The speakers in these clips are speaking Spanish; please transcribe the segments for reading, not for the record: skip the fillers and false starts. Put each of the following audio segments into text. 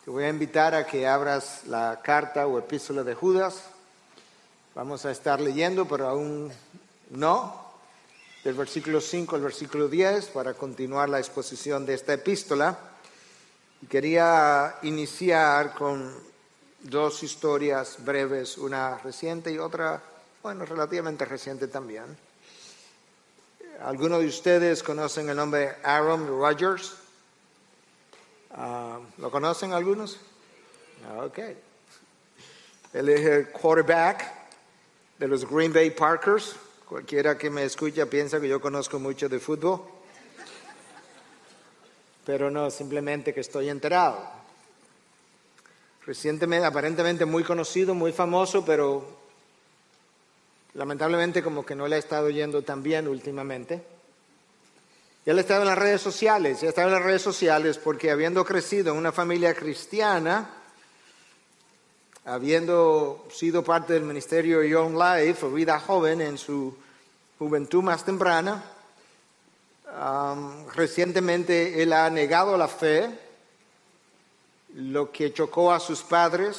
Te voy a invitar a que abras la carta o epístola de Judas. Vamos a estar leyendo, pero aún no, del versículo 5 al versículo 10 para continuar la exposición de esta epístola. Y quería iniciar con dos historias breves, una reciente y otra, relativamente reciente también. Algunos de ustedes conocen el nombre Aaron Rodgers. ¿Lo conocen algunos? Ok. Él es el quarterback de los Green Bay Packers. Cualquiera que me escucha piensa que yo conozco mucho de fútbol. Pero no, simplemente que estoy enterado. Recientemente, aparentemente muy conocido, muy famoso, pero lamentablemente como que no le ha estado yendo tan bien últimamente. Y él estaba en las redes sociales, porque habiendo crecido en una familia cristiana, habiendo sido parte del ministerio Young Life o Vida Joven en su juventud más temprana, recientemente él ha negado la fe, lo que chocó a sus padres,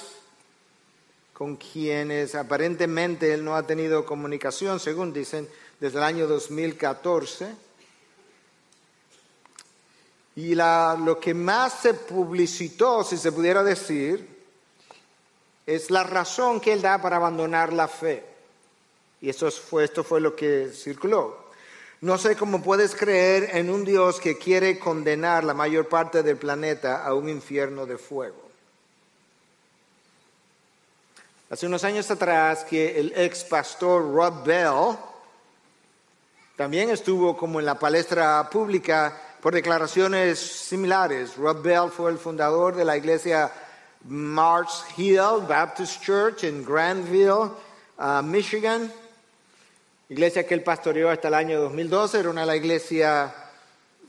con quienes aparentemente él no ha tenido comunicación, según dicen, desde el año 2014. Y lo que más se publicitó, si se pudiera decir, es la razón que él da para abandonar la fe. Y esto fue lo que circuló. No sé cómo puedes creer en un Dios que quiere condenar la mayor parte del planeta a un infierno de fuego. Hace unos años atrás que el ex pastor Rob Bell también estuvo como en la palestra pública por declaraciones similares. Rob Bell fue el fundador de la iglesia Mars Hill Baptist Church en Grandville, Michigan. Iglesia que él pastoreó hasta el año 2012. Era una de las iglesias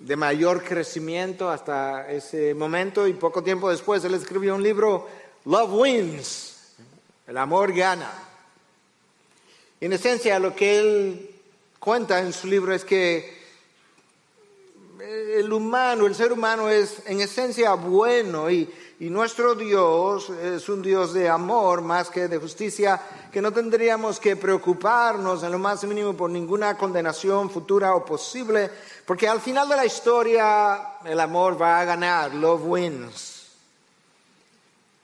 de mayor crecimiento hasta ese momento. Y poco tiempo después él escribió un libro, Love Wins. El amor gana. Y en esencia lo que él cuenta en su libro es que el ser humano es en esencia bueno y nuestro Dios es un Dios de amor más que de justicia, que no tendríamos que preocuparnos en lo más mínimo por ninguna condenación futura o posible, porque al final de la historia el amor va a ganar, love wins.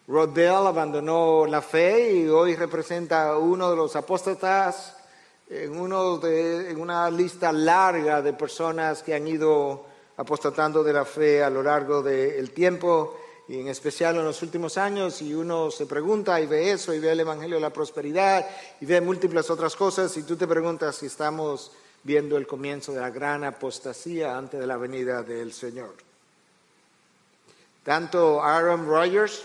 Rob Bell abandonó la fe y hoy representa a uno de los apóstatas en una lista larga de personas que han ido apostatando de la fe a lo largo del tiempo y en especial en los últimos años, y uno se pregunta y ve eso y ve el Evangelio de la Prosperidad y ve múltiples otras cosas y tú te preguntas si estamos viendo el comienzo de la gran apostasía antes de la venida del Señor. Tanto Aaron Rodgers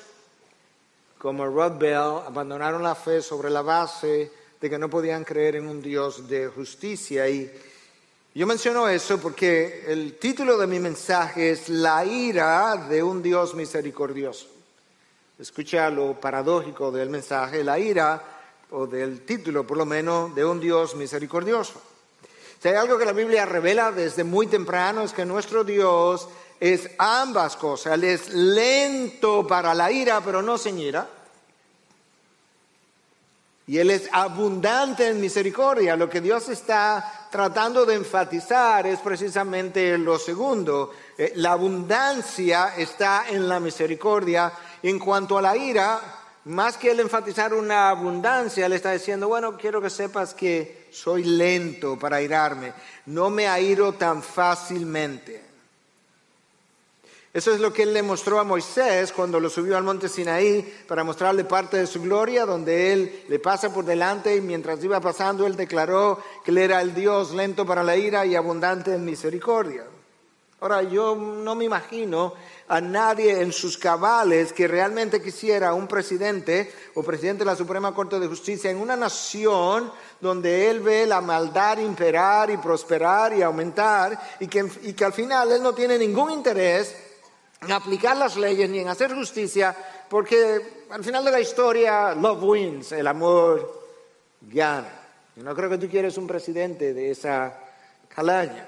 como Rob Bell abandonaron la fe sobre la base de que no podían creer en un Dios de justicia. Y yo menciono eso porque el título de mi mensaje es La ira de un Dios misericordioso. Escucha lo paradójico del mensaje, la ira, o del título por lo menos, de un Dios misericordioso. Si hay algo que la Biblia revela desde muy temprano es que nuestro Dios es ambas cosas. Él es lento para la ira, pero no sin ira. Y Él es abundante en misericordia. Lo que Dios está tratando de enfatizar es precisamente lo segundo. La abundancia está en la misericordia. En cuanto a la ira, más que Él enfatizar una abundancia, Él está diciendo, bueno, quiero que sepas que soy lento para airarme. No me airo tan fácilmente. Eso es lo que Él le mostró a Moisés cuando lo subió al monte Sinaí para mostrarle parte de su gloria, donde Él le pasa por delante y mientras iba pasando Él declaró que Él era el Dios lento para la ira y abundante en misericordia. Ahora, yo no me imagino a nadie en sus cabales que realmente quisiera un presidente o presidente de la Suprema Corte de Justicia en una nación donde él ve la maldad imperar y prosperar y aumentar y que al final él no tiene ningún interés en aplicar las leyes ni en hacer justicia, porque al final de la historia, love wins, el amor gana. Yo no creo que tú quieres un presidente de esa calaña.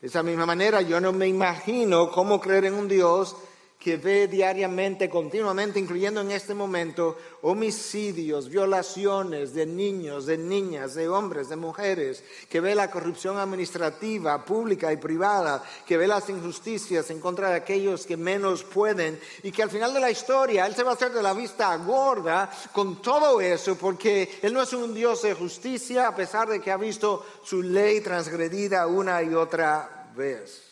De esa misma manera, yo no me imagino cómo creer en un Dios que ve diariamente, continuamente, incluyendo en este momento, homicidios, violaciones de niños, de niñas, de hombres, de mujeres, que ve la corrupción administrativa, pública y privada, que ve las injusticias en contra de aquellos que menos pueden, y que al final de la historia Él se va a hacer de la vista gorda con todo eso, porque Él no es un Dios de justicia, a pesar de que ha visto su ley transgredida una y otra vez.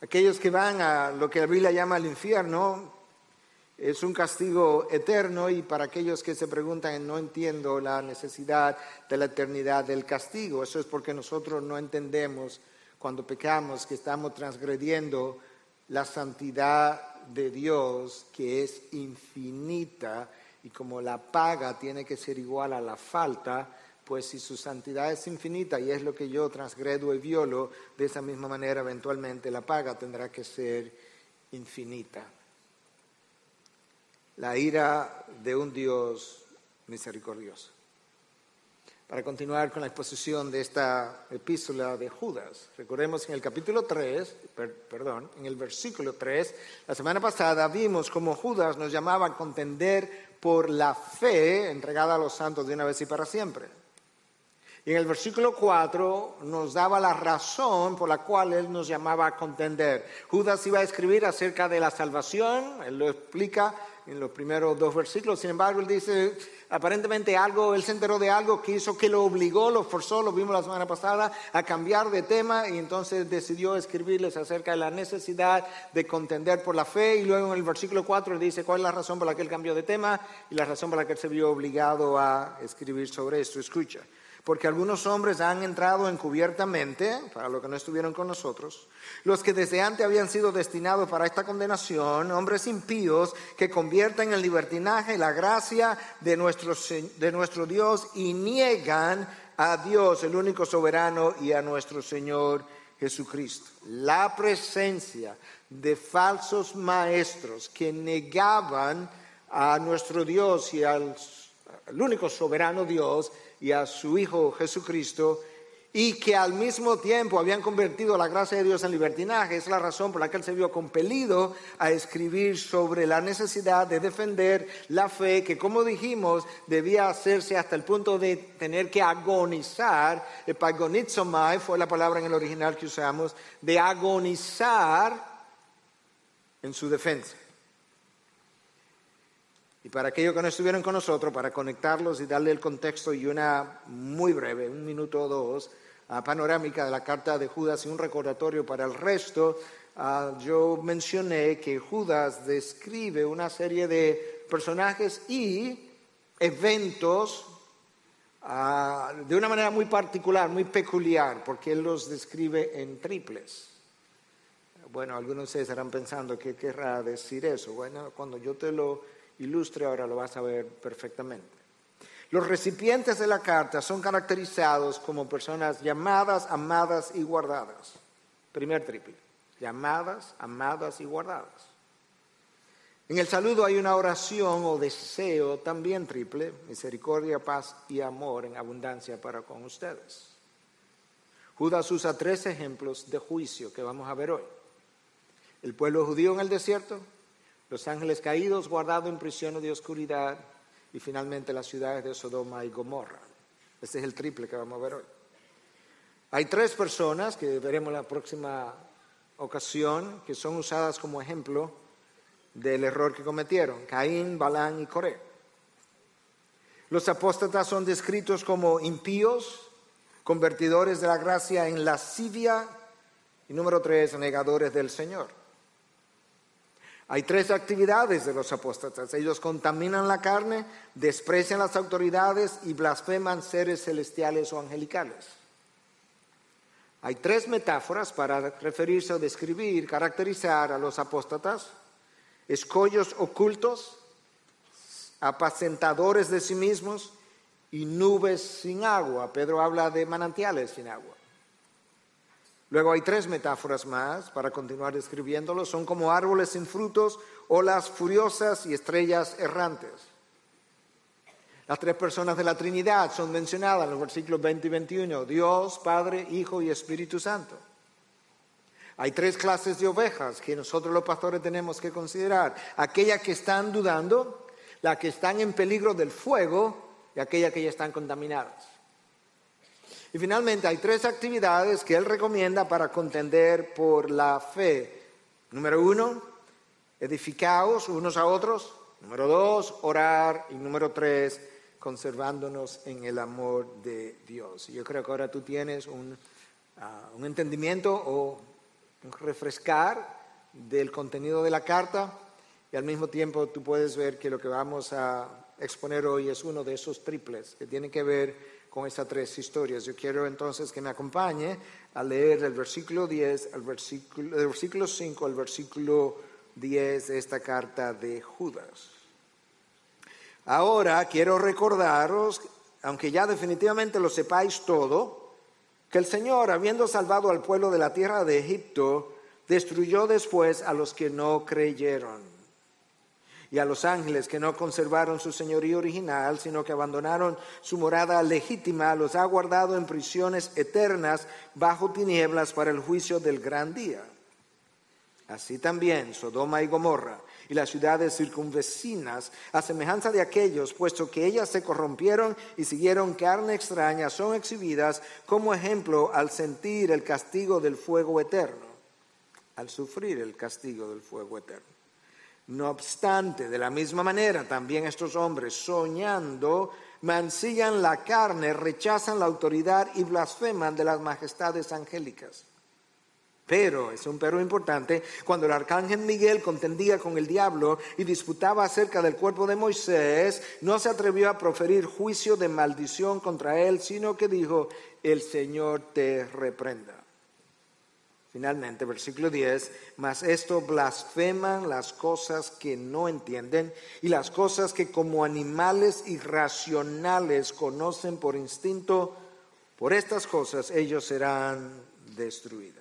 Aquellos que van a lo que la Biblia llama el infierno es un castigo eterno, y para aquellos que se preguntan, no entiendo la necesidad de la eternidad del castigo. Eso es porque nosotros no entendemos cuando pecamos que estamos transgrediendo la santidad de Dios, que es infinita, y como la paga tiene que ser igual a la falta, pues si su santidad es infinita y es lo que yo transgredo y violo, de esa misma manera eventualmente la paga tendrá que ser infinita. La ira de un Dios misericordioso. Para continuar con la exposición de esta epístola de Judas, recordemos en el capítulo 3, en el versículo 3, la semana pasada vimos cómo Judas nos llamaba a contender por la fe entregada a los santos de una vez y para siempre. Y en el versículo 4 nos daba la razón por la cual Él nos llamaba a contender. Judas iba a escribir acerca de la salvación, Él lo explica en los primeros 2 versículos. Sin embargo, Él dice, aparentemente Él se enteró de algo que hizo que lo obligó, lo forzó, lo vimos la semana pasada, a cambiar de tema, y entonces decidió escribirles acerca de la necesidad de contender por la fe. Y luego en el versículo 4 Él dice cuál es la razón por la que Él cambió de tema y la razón por la que Él se vio obligado a escribir sobre esto. Escucha. Porque algunos hombres han entrado encubiertamente, para los que no estuvieron con nosotros, los que desde antes habían sido destinados para esta condenación, hombres impíos que convierten en libertinaje la gracia de nuestro Dios y niegan a Dios, el único soberano, y a nuestro Señor Jesucristo. La presencia de falsos maestros que negaban a nuestro Dios y al único soberano Dios y a su Hijo Jesucristo, y que al mismo tiempo habían convertido la gracia de Dios en libertinaje, es la razón por la que Él se vio compelido a escribir sobre la necesidad de defender la fe, que como dijimos debía hacerse hasta el punto de tener que agonizar. Epagonizomai fue la palabra en el original que usamos, de agonizar en su defensa. Y para aquellos que no estuvieron con nosotros, para conectarlos y darle el contexto y una muy breve, 1 minuto o 2, panorámica de la carta de Judas y un recordatorio para el resto, yo mencioné que Judas describe una serie de personajes y eventos de una manera muy particular, muy peculiar, porque él los describe en triples. Bueno, algunos de ustedes estarán pensando, ¿qué querrá decir eso? Bueno, cuando yo te lo ilustre ahora lo vas a ver perfectamente. Los recipientes de la carta son caracterizados como personas llamadas, amadas y guardadas. Primer triple, llamadas, amadas y guardadas. En el saludo hay una oración o deseo también triple, misericordia, paz y amor en abundancia para con ustedes. Judas usa 3 ejemplos de juicio que vamos a ver hoy. El pueblo judío en el desierto, los ángeles caídos guardados en prisiones de oscuridad, y finalmente las ciudades de Sodoma y Gomorra. Este es el triple que vamos a ver hoy. Hay 3 personas que veremos en la próxima ocasión que son usadas como ejemplo del error que cometieron: Caín, Balán y Coré. Los apóstatas son descritos como impíos, convertidores de la gracia en lascivia, y número 3, negadores del Señor. Hay 3 actividades de los apóstatas. Ellos contaminan la carne, desprecian las autoridades y blasfeman seres celestiales o angelicales. Hay 3 metáforas para referirse o describir, caracterizar a los apóstatas: escollos ocultos, apacentadores de sí mismos y nubes sin agua. Pedro habla de manantiales sin agua. Luego hay 3 metáforas más para continuar describiéndolos. Son como árboles sin frutos, olas furiosas y estrellas errantes. Las 3 personas de la Trinidad son mencionadas en los versículos 20 y 21. Dios, Padre, Hijo y Espíritu Santo. Hay 3 clases de ovejas que nosotros los pastores tenemos que considerar. Aquellas que están dudando, las que están en peligro del fuego y aquellas que ya están contaminadas. Y finalmente hay 3 actividades que él recomienda para contender por la fe. Número 1, edificaos unos a otros. Número 2, orar. Y número 3, conservándonos en el amor de Dios. Yo creo que ahora tú tienes un entendimiento o un refrescar del contenido de la carta, y al mismo tiempo tú puedes ver que lo que vamos a exponer hoy es uno de esos triples que tiene que ver con estas 3 historias. Yo quiero entonces que me acompañe a leer el versículo 10, del versículo 5 al versículo 10 de esta carta de Judas. Ahora quiero recordaros, aunque ya definitivamente lo sepáis todo, que el Señor, habiendo salvado al pueblo de la tierra de Egipto, destruyó después a los que no creyeron. Y a los ángeles que no conservaron su señorío original, sino que abandonaron su morada legítima, los ha guardado en prisiones eternas bajo tinieblas para el juicio del gran día. Así también Sodoma y Gomorra y las ciudades circunvecinas, a semejanza de aquellos, puesto que ellas se corrompieron y siguieron carne extraña, son exhibidas como ejemplo al sentir el castigo del fuego eterno, al sufrir el castigo del fuego eterno. No obstante, de la misma manera, también estos hombres, soñando, mancillan la carne, rechazan la autoridad y blasfeman de las majestades angélicas. Pero, es un pero importante, cuando el arcángel Miguel contendía con el diablo y disputaba acerca del cuerpo de Moisés, no se atrevió a proferir juicio de maldición contra él, sino que dijo: el Señor te reprenda. Finalmente, versículo 10, mas esto blasfeman las cosas que no entienden y las cosas que como animales irracionales conocen por instinto, por estas cosas ellos serán destruidos.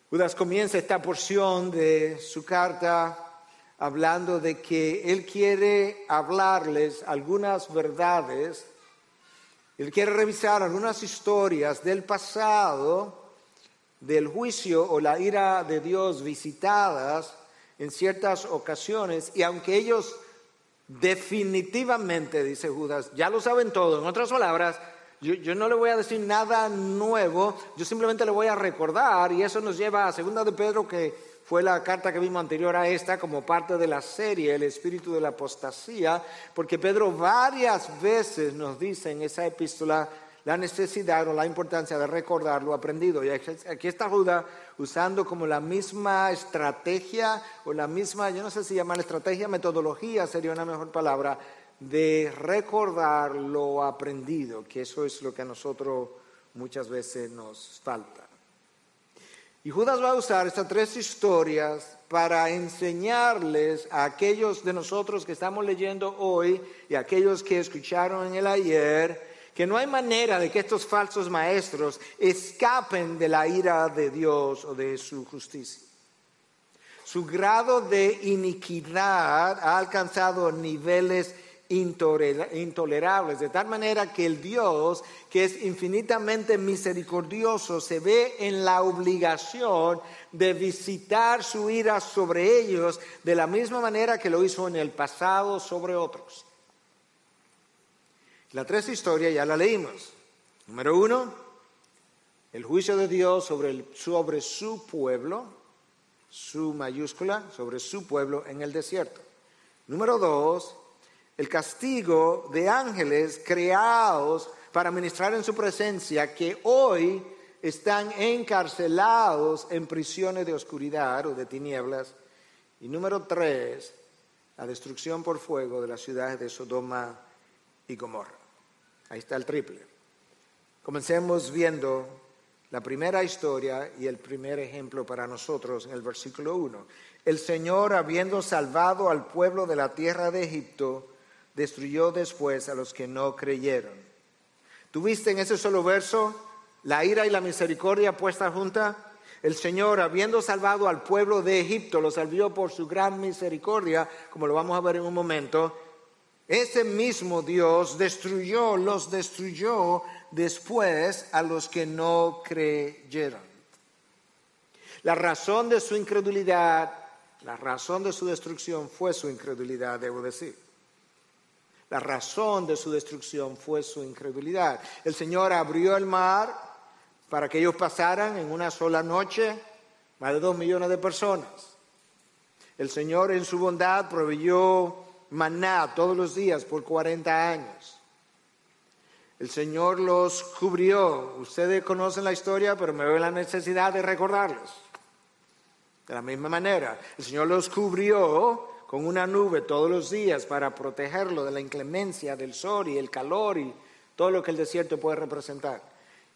Judas comienza esta porción de su carta hablando de que él quiere hablarles algunas verdades, él quiere revisar algunas historias del pasado, del juicio o la ira de Dios visitadas en ciertas ocasiones, y aunque ellos definitivamente, dice Judas, ya lo saben todo, en otras palabras, yo no le voy a decir nada nuevo, yo simplemente le voy a recordar, y eso nos lleva a 2 de Pedro, que fue la carta que vimos anterior a esta, como parte de la serie, el espíritu de la apostasía, porque Pedro varias veces nos dice en esa epístola la necesidad o la importancia de recordar lo aprendido. Y aquí está Judas usando como la misma estrategia, o la misma, yo no sé si llaman estrategia, metodología sería una mejor palabra, de recordar lo aprendido, que eso es lo que a nosotros muchas veces nos falta. Y Judas va a usar estas 3 historias para enseñarles a aquellos de nosotros que estamos leyendo hoy y a aquellos que escucharon en el ayer, que no hay manera de que estos falsos maestros escapen de la ira de Dios o de su justicia. Su grado de iniquidad ha alcanzado niveles intolerables, de tal manera que el Dios, que es infinitamente misericordioso, se ve en la obligación de visitar su ira sobre ellos de la misma manera que lo hizo en el pasado sobre otros. La 3 historias ya la leímos. Número 1, el juicio de Dios sobre su pueblo, su mayúscula, sobre su pueblo en el desierto. Número 2, el castigo de ángeles creados para ministrar en su presencia, que hoy están encarcelados en prisiones de oscuridad o de tinieblas. Y número 3, la destrucción por fuego de las ciudades de Sodoma y Gomorra. Ahí está el triple. Comencemos viendo la primera historia y el primer ejemplo para nosotros en el versículo 1. El Señor, habiendo salvado al pueblo de la tierra de Egipto, destruyó después a los que no creyeron. ¿Tuviste en ese solo verso la ira y la misericordia puestas juntas? El Señor, habiendo salvado al pueblo de Egipto, lo salvó por su gran misericordia, como lo vamos a ver en un momento. Ese mismo Dios los destruyó después a los que no creyeron. La razón de su incredulidad, la razón de su destrucción fue su incredulidad, debo decir. La razón de su destrucción fue su incredulidad. El Señor abrió el mar para que ellos pasaran en una sola noche más de 2 millones de personas. El Señor en su bondad proveyó maná todos los días por 40 años. El Señor los cubrió. Ustedes conocen la historia, pero me veo la necesidad de recordarles. De la misma manera, el Señor los cubrió con una nube todos los días para protegerlo de la inclemencia del sol y el calor y todo lo que el desierto puede representar.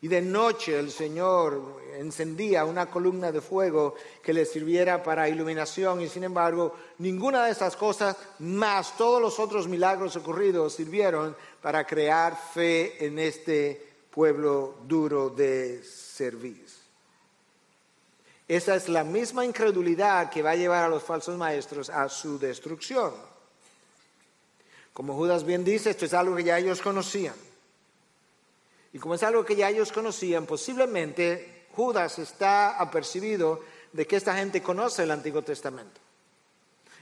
Y de noche el Señor encendía una columna de fuego que les sirviera para iluminación y sin embargo ninguna de esas cosas más todos los otros milagros ocurridos sirvieron para crear fe en este pueblo duro de servir. Esa es la misma incredulidad que va a llevar a los falsos maestros a su destrucción. Como Judas bien dice, esto es algo que ya ellos conocían. Y como es algo que ya ellos conocían, posiblemente Judas está apercibido de que esta gente conoce el Antiguo Testamento.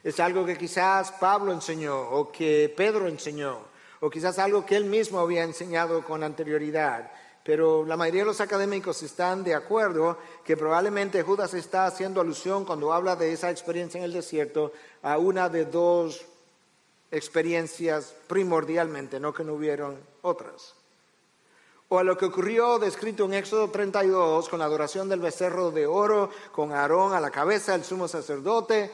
Es algo que quizás Pablo enseñó o que Pedro enseñó o quizás algo que él mismo había enseñado con anterioridad. Pero la mayoría de los académicos están de acuerdo que probablemente Judas está haciendo alusión cuando habla de esa experiencia en el desierto a una de 2 experiencias primordialmente, no que no hubieron otras. O a lo que ocurrió descrito en Éxodo 32 con la adoración del becerro de oro, con Aarón a la cabeza, el sumo sacerdote,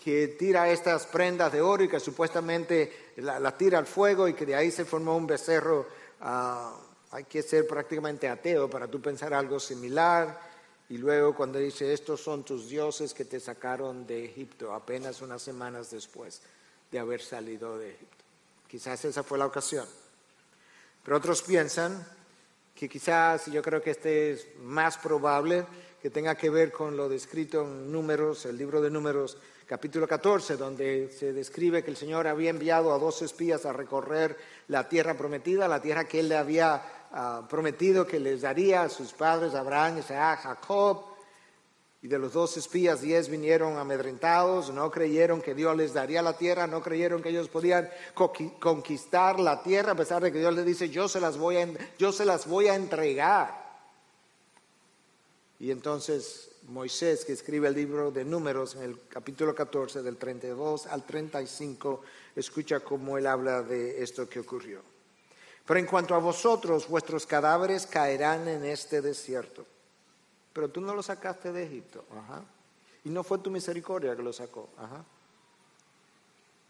que tira estas prendas de oro y que supuestamente la tira al fuego y que de ahí se formó un becerro. Hay que ser prácticamente ateo para tú pensar algo similar. Y luego cuando dice, estos son tus dioses que te sacaron de Egipto, apenas unas semanas después de haber salido de Egipto. Quizás esa fue la ocasión. Pero otros piensan que quizás, y yo creo que este es más probable, que tenga que ver con lo descrito en Números, el libro de Números, capítulo 14, donde se describe que el Señor había enviado a 2 espías a recorrer la tierra prometida, la tierra que Él le había prometido que les daría a sus padres, Abraham, Isaac, Jacob. Y de los 2 espías, 10 vinieron amedrentados, no creyeron que Dios les daría la tierra, no creyeron que ellos podían conquistar la tierra, a pesar de que Dios les dice, yo se las voy a entregar. Y entonces Moisés, que escribe el libro de Números en el capítulo 14, del 32 al 35, escucha cómo él habla de esto que ocurrió. Pero en cuanto a vosotros, vuestros cadáveres caerán en este desierto. Pero tú no lo sacaste de Egipto. Ajá. Y no fue tu misericordia que lo sacó. Ajá.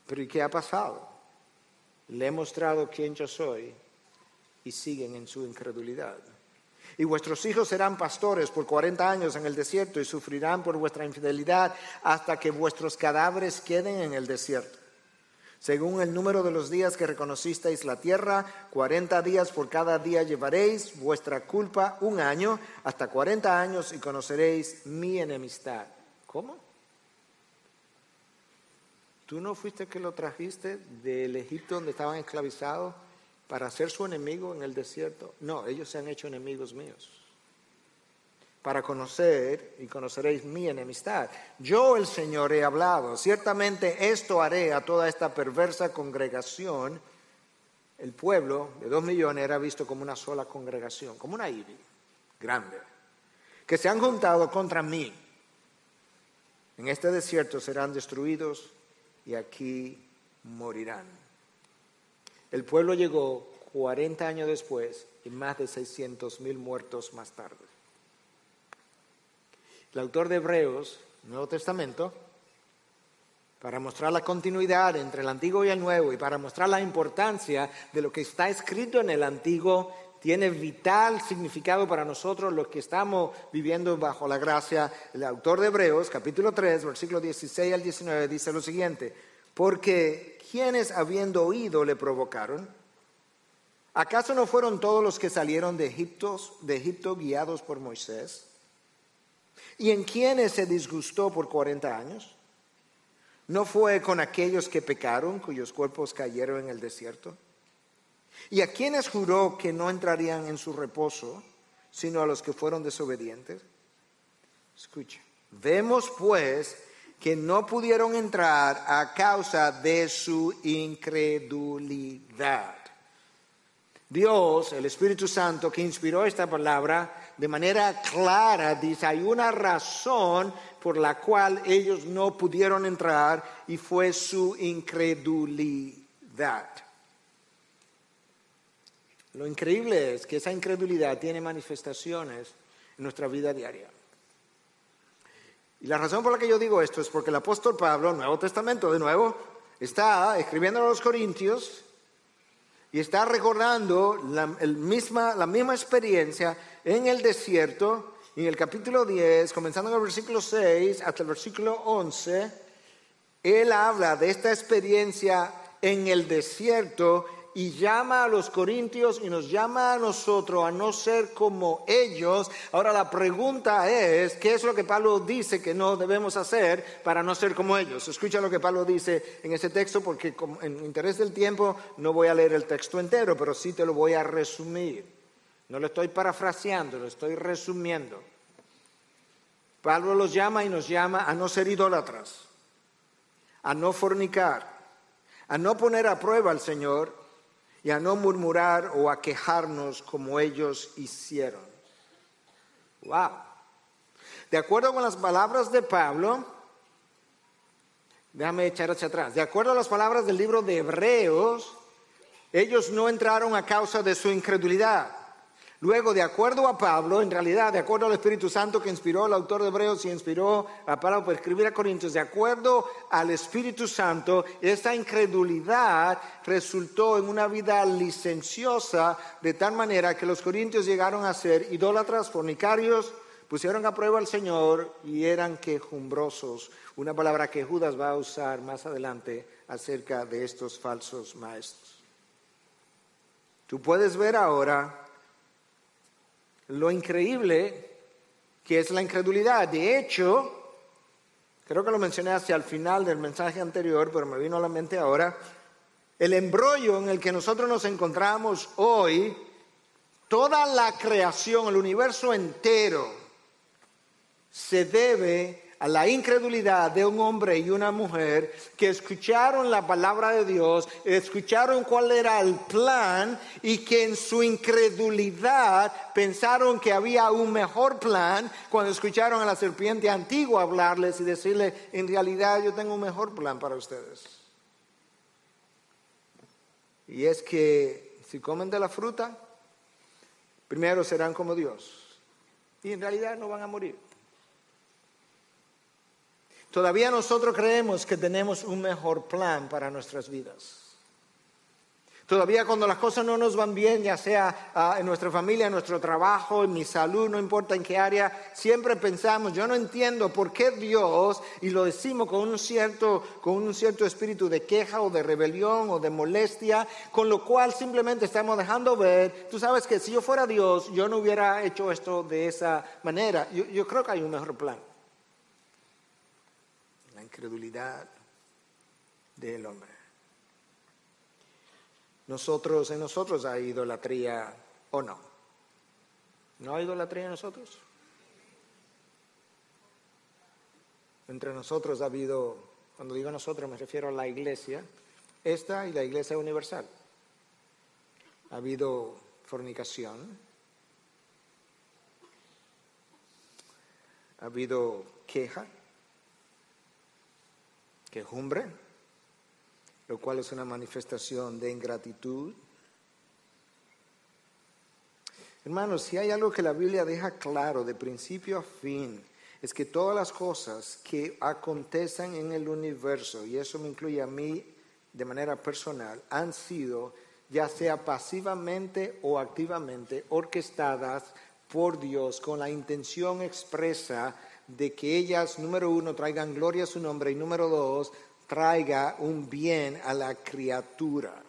Pero ¿y qué ha pasado? Le he mostrado quién yo soy y siguen en su incredulidad. Y vuestros hijos serán pastores por 40 años en el desierto y sufrirán por vuestra infidelidad hasta que vuestros cadáveres queden en el desierto. Según el número de los días que reconocisteis la tierra, 40 días por cada día llevaréis, vuestra culpa 1 año, hasta 40 años y conoceréis mi enemistad. ¿Cómo? ¿Tú no fuiste que lo trajiste del Egipto donde estaban esclavizados para ser su enemigo en el desierto? No, ellos se han hecho enemigos míos. Para conocer y conoceréis mi enemistad. Yo el Señor he hablado, ciertamente esto haré a toda esta perversa congregación. El pueblo de 2 millones era visto como una sola congregación, como una ira grande, que se han juntado contra mí. En este desierto serán destruidos y aquí morirán. El pueblo llegó 40 años después y más de 600,000 muertos más tarde. El autor de Hebreos, Nuevo Testamento, para mostrar la continuidad entre el Antiguo y el Nuevo y para mostrar la importancia de lo que está escrito en el Antiguo, tiene vital significado para nosotros los que estamos viviendo bajo la gracia. El autor de Hebreos, capítulo 3, versículo 16 al 19, dice lo siguiente: porque quienes habiendo oído le provocaron, ¿acaso no fueron todos los que salieron de Egipto guiados por Moisés? ¿Y en quiénes se disgustó por 40 años? ¿No fue con aquellos que pecaron, cuyos cuerpos cayeron en el desierto? ¿Y a quiénes juró que no entrarían en su reposo, sino a los que fueron desobedientes? Escucha, Vemos pues que no pudieron entrar a causa de su incredulidad. Dios, el Espíritu Santo que inspiró esta palabra, de manera clara dice, hay una razón por la cual ellos no pudieron entrar y fue su incredulidad. Lo increíble es que esa incredulidad tiene manifestaciones en nuestra vida diaria. Y la razón por la que yo digo esto es porque el apóstol Pablo, Nuevo Testamento de nuevo, está escribiendo a los Corintios y está recordando la misma experiencia en el desierto, en el capítulo 10, comenzando en el versículo 6 hasta el versículo 11, él habla de esta experiencia en el desierto y llama a los corintios y nos llama a nosotros a no ser como ellos. Ahora la pregunta es, ¿qué es lo que Pablo dice que no debemos hacer para no ser como ellos? Escucha lo que Pablo dice en ese texto porque en interés del tiempo no voy a leer el texto entero, pero sí te lo voy a resumir. No lo estoy parafraseando, lo estoy resumiendo. Pablo los llama y nos llama a no ser idólatras, a no fornicar, a no poner a prueba al Señor y a no murmurar o a quejarnos como ellos hicieron. ¡Wow! De acuerdo con las palabras de Pablo, déjame echar hacia atrás, de acuerdo a las palabras del libro de Hebreos, ellos no entraron a causa de su incredulidad. Luego, de acuerdo a Pablo, en realidad, de acuerdo al Espíritu Santo que inspiró al autor de Hebreos y inspiró a Pablo para escribir a Corintios, de acuerdo al Espíritu Santo, esta incredulidad resultó en una vida licenciosa, de tal manera que los corintios llegaron a ser idólatras, fornicarios, pusieron a prueba al Señor y eran quejumbrosos. Una palabra que Judas va a usar más adelante acerca de estos falsos maestros. Tú puedes ver ahora lo increíble que es la incredulidad. De hecho, creo que lo mencioné hacia el final del mensaje anterior, pero me vino a la mente ahora, el embrollo en el que nosotros nos encontramos hoy, toda la creación, el universo entero, se debe a la incredulidad de un hombre y una mujer que escucharon la palabra de Dios, escucharon cuál era el plan y que en su incredulidad pensaron que había un mejor plan cuando escucharon a la serpiente antigua hablarles y decirle, en realidad yo tengo un mejor plan para ustedes. Y es que si comen de la fruta, primero serán como Dios y en realidad no van a morir. Todavía nosotros creemos que tenemos un mejor plan para nuestras vidas. Todavía cuando las cosas no nos van bien, ya sea en nuestra familia, en nuestro trabajo, en mi salud, no importa en qué área, siempre pensamos, yo no entiendo por qué Dios, y lo decimos con un cierto espíritu de queja o de rebelión o de molestia, con lo cual simplemente estamos dejando ver, tú sabes que si yo fuera Dios, yo no hubiera hecho esto de esa manera. Yo creo que hay un mejor plan. La incredulidad del hombre. En nosotros hay idolatría o no. ¿No hay idolatría en nosotros? Entre nosotros ha habido, cuando digo nosotros me refiero a la iglesia, esta y la iglesia universal. Ha habido fornicación, ha habido queja, quejumbre, lo cual es una manifestación de ingratitud. Hermanos, si hay algo que la Biblia deja claro de principio a fin, es que todas las cosas que acontecen en el universo, y eso me incluye a mí de manera personal, han sido ya sea pasivamente o activamente orquestadas por Dios con la intención expresa de que ellas, número uno, traigan gloria a su nombre y número dos, traiga un bien a la criatura.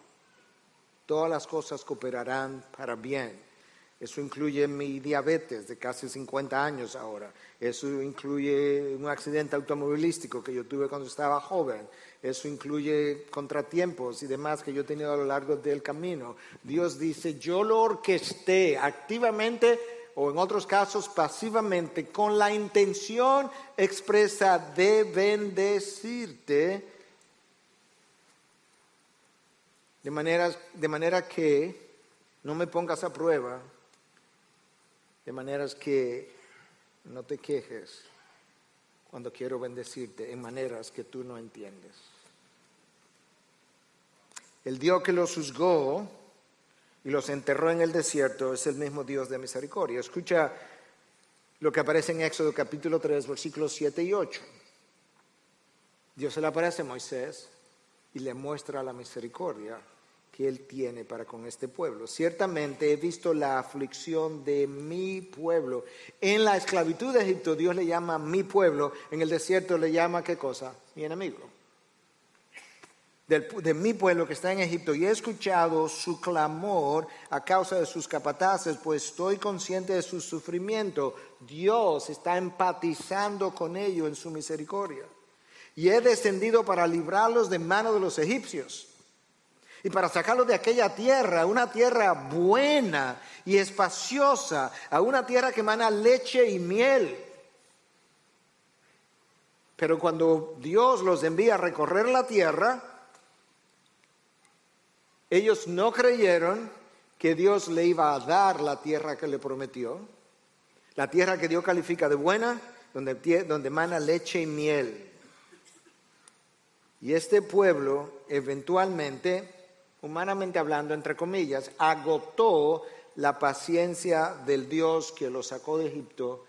Todas las cosas cooperarán para bien. Eso incluye mi diabetes de casi 50 años ahora. Eso incluye un accidente automovilístico que yo tuve cuando estaba joven. Eso incluye contratiempos y demás que yo he tenido a lo largo del camino. Dios dice, yo lo orquesté activamente o en otros casos pasivamente, con la intención expresa de bendecirte, de manera que no me pongas a prueba, de maneras que no te quejes cuando quiero bendecirte en maneras que tú no entiendes. El Dios que los juzgó y los enterró en el desierto es el mismo Dios de misericordia. Escucha lo que aparece en Éxodo capítulo 3, versículos 7 y 8. Dios se le aparece a Moisés y le muestra la misericordia que Él tiene para con este pueblo. Ciertamente he visto la aflicción de mi pueblo. En la esclavitud de Egipto Dios le llama mi pueblo, en el desierto le llama ¿qué cosa? Mi enemigo. De mi pueblo que está en Egipto, y he escuchado su clamor a causa de sus capataces, pues estoy consciente de su sufrimiento. Dios está empatizando con ellos en su misericordia. Y he descendido para librarlos de mano de los egipcios y para sacarlos de aquella tierra, una tierra buena y espaciosa, a una tierra que emana leche y miel. Pero cuando Dios los envía a recorrer la tierra, ellos no creyeron que Dios le iba a dar la tierra que le prometió, la tierra que Dios califica de buena, donde emana leche y miel. Y este pueblo eventualmente, humanamente hablando, entre comillas, agotó la paciencia del Dios que los sacó de Egipto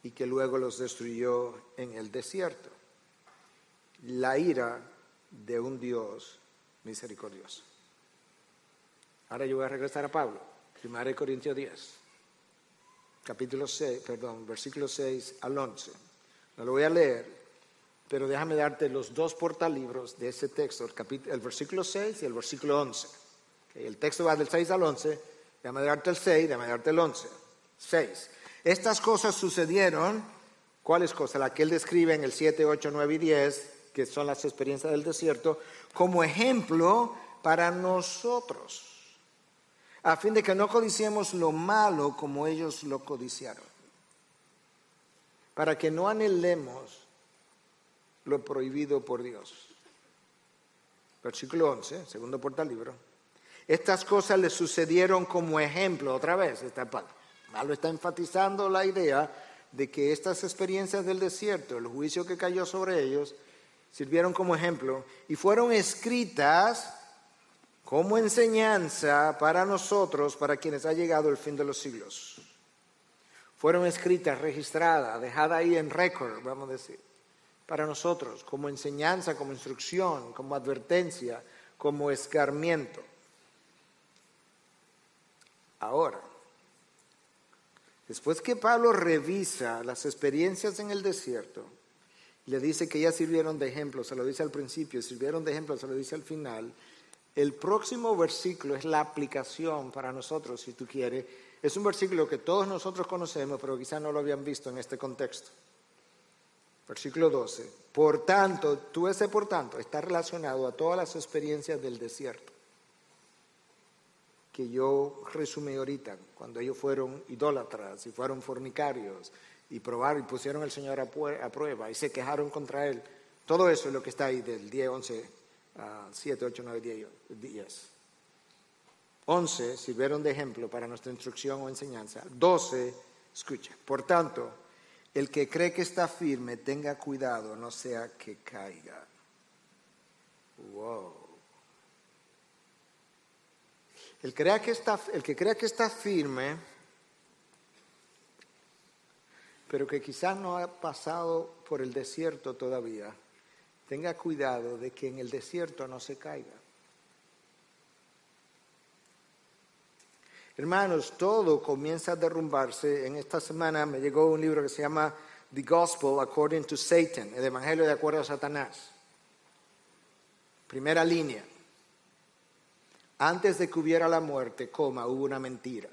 y que luego los destruyó en el desierto. La ira de un Dios misericordioso. Ahora yo voy a regresar a Pablo, 1 Corintios 10, versículos 6 al 11. No lo voy a leer, pero déjame darte los dos portalibros de ese texto, el versículo 6 y el versículo 11. El texto va del 6 al 11, déjame darte el 6, déjame darte el 11. 6. Estas cosas sucedieron, ¿cuáles cosas? La que él describe en el 7, 8, 9 y 10, que son las experiencias del desierto, como ejemplo para nosotros, a fin de que no codiciemos lo malo como ellos lo codiciaron, para que no anhelemos lo prohibido por Dios. Versículo 11, segundo portalibro. Estas cosas le sucedieron como ejemplo, otra vez, Pablo está enfatizando la idea de que estas experiencias del desierto, el juicio que cayó sobre ellos, sirvieron como ejemplo y fueron escritas como enseñanza para nosotros, para quienes ha llegado el fin de los siglos. Fueron escritas, registradas, dejadas ahí en récord, vamos a decir, para nosotros, como enseñanza, como instrucción, como advertencia, como escarmiento. Ahora, después que Pablo revisa las experiencias en el desierto, le dice que ya sirvieron de ejemplo, se lo dice al principio, sirvieron de ejemplo, se lo dice al final. El próximo versículo es la aplicación para nosotros, si tú quieres. Es un versículo que todos nosotros conocemos, pero quizás no lo habían visto en este contexto. Versículo 12. Por tanto, ese por tanto está relacionado a todas las experiencias del desierto, que yo resumí ahorita, cuando ellos fueron idólatras y fueron fornicarios y probaron y pusieron al Señor a prueba y se quejaron contra Él. Todo eso es lo que está ahí del 10, 11, 7, 8, 9, 10. 11 sirvieron de ejemplo para nuestra instrucción o enseñanza. 12, escucha, por tanto, el que cree que está firme, tenga cuidado, no sea que caiga. Wow. El que crea que está firme, pero que quizás no ha pasado por el desierto todavía, tenga cuidado de que en el desierto no se caiga. Hermanos, todo comienza a derrumbarse. En esta semana me llegó un libro que se llama The Gospel According to Satan, el Evangelio de acuerdo a Satanás. Primera línea. Antes de que hubiera la muerte, hubo una mentira.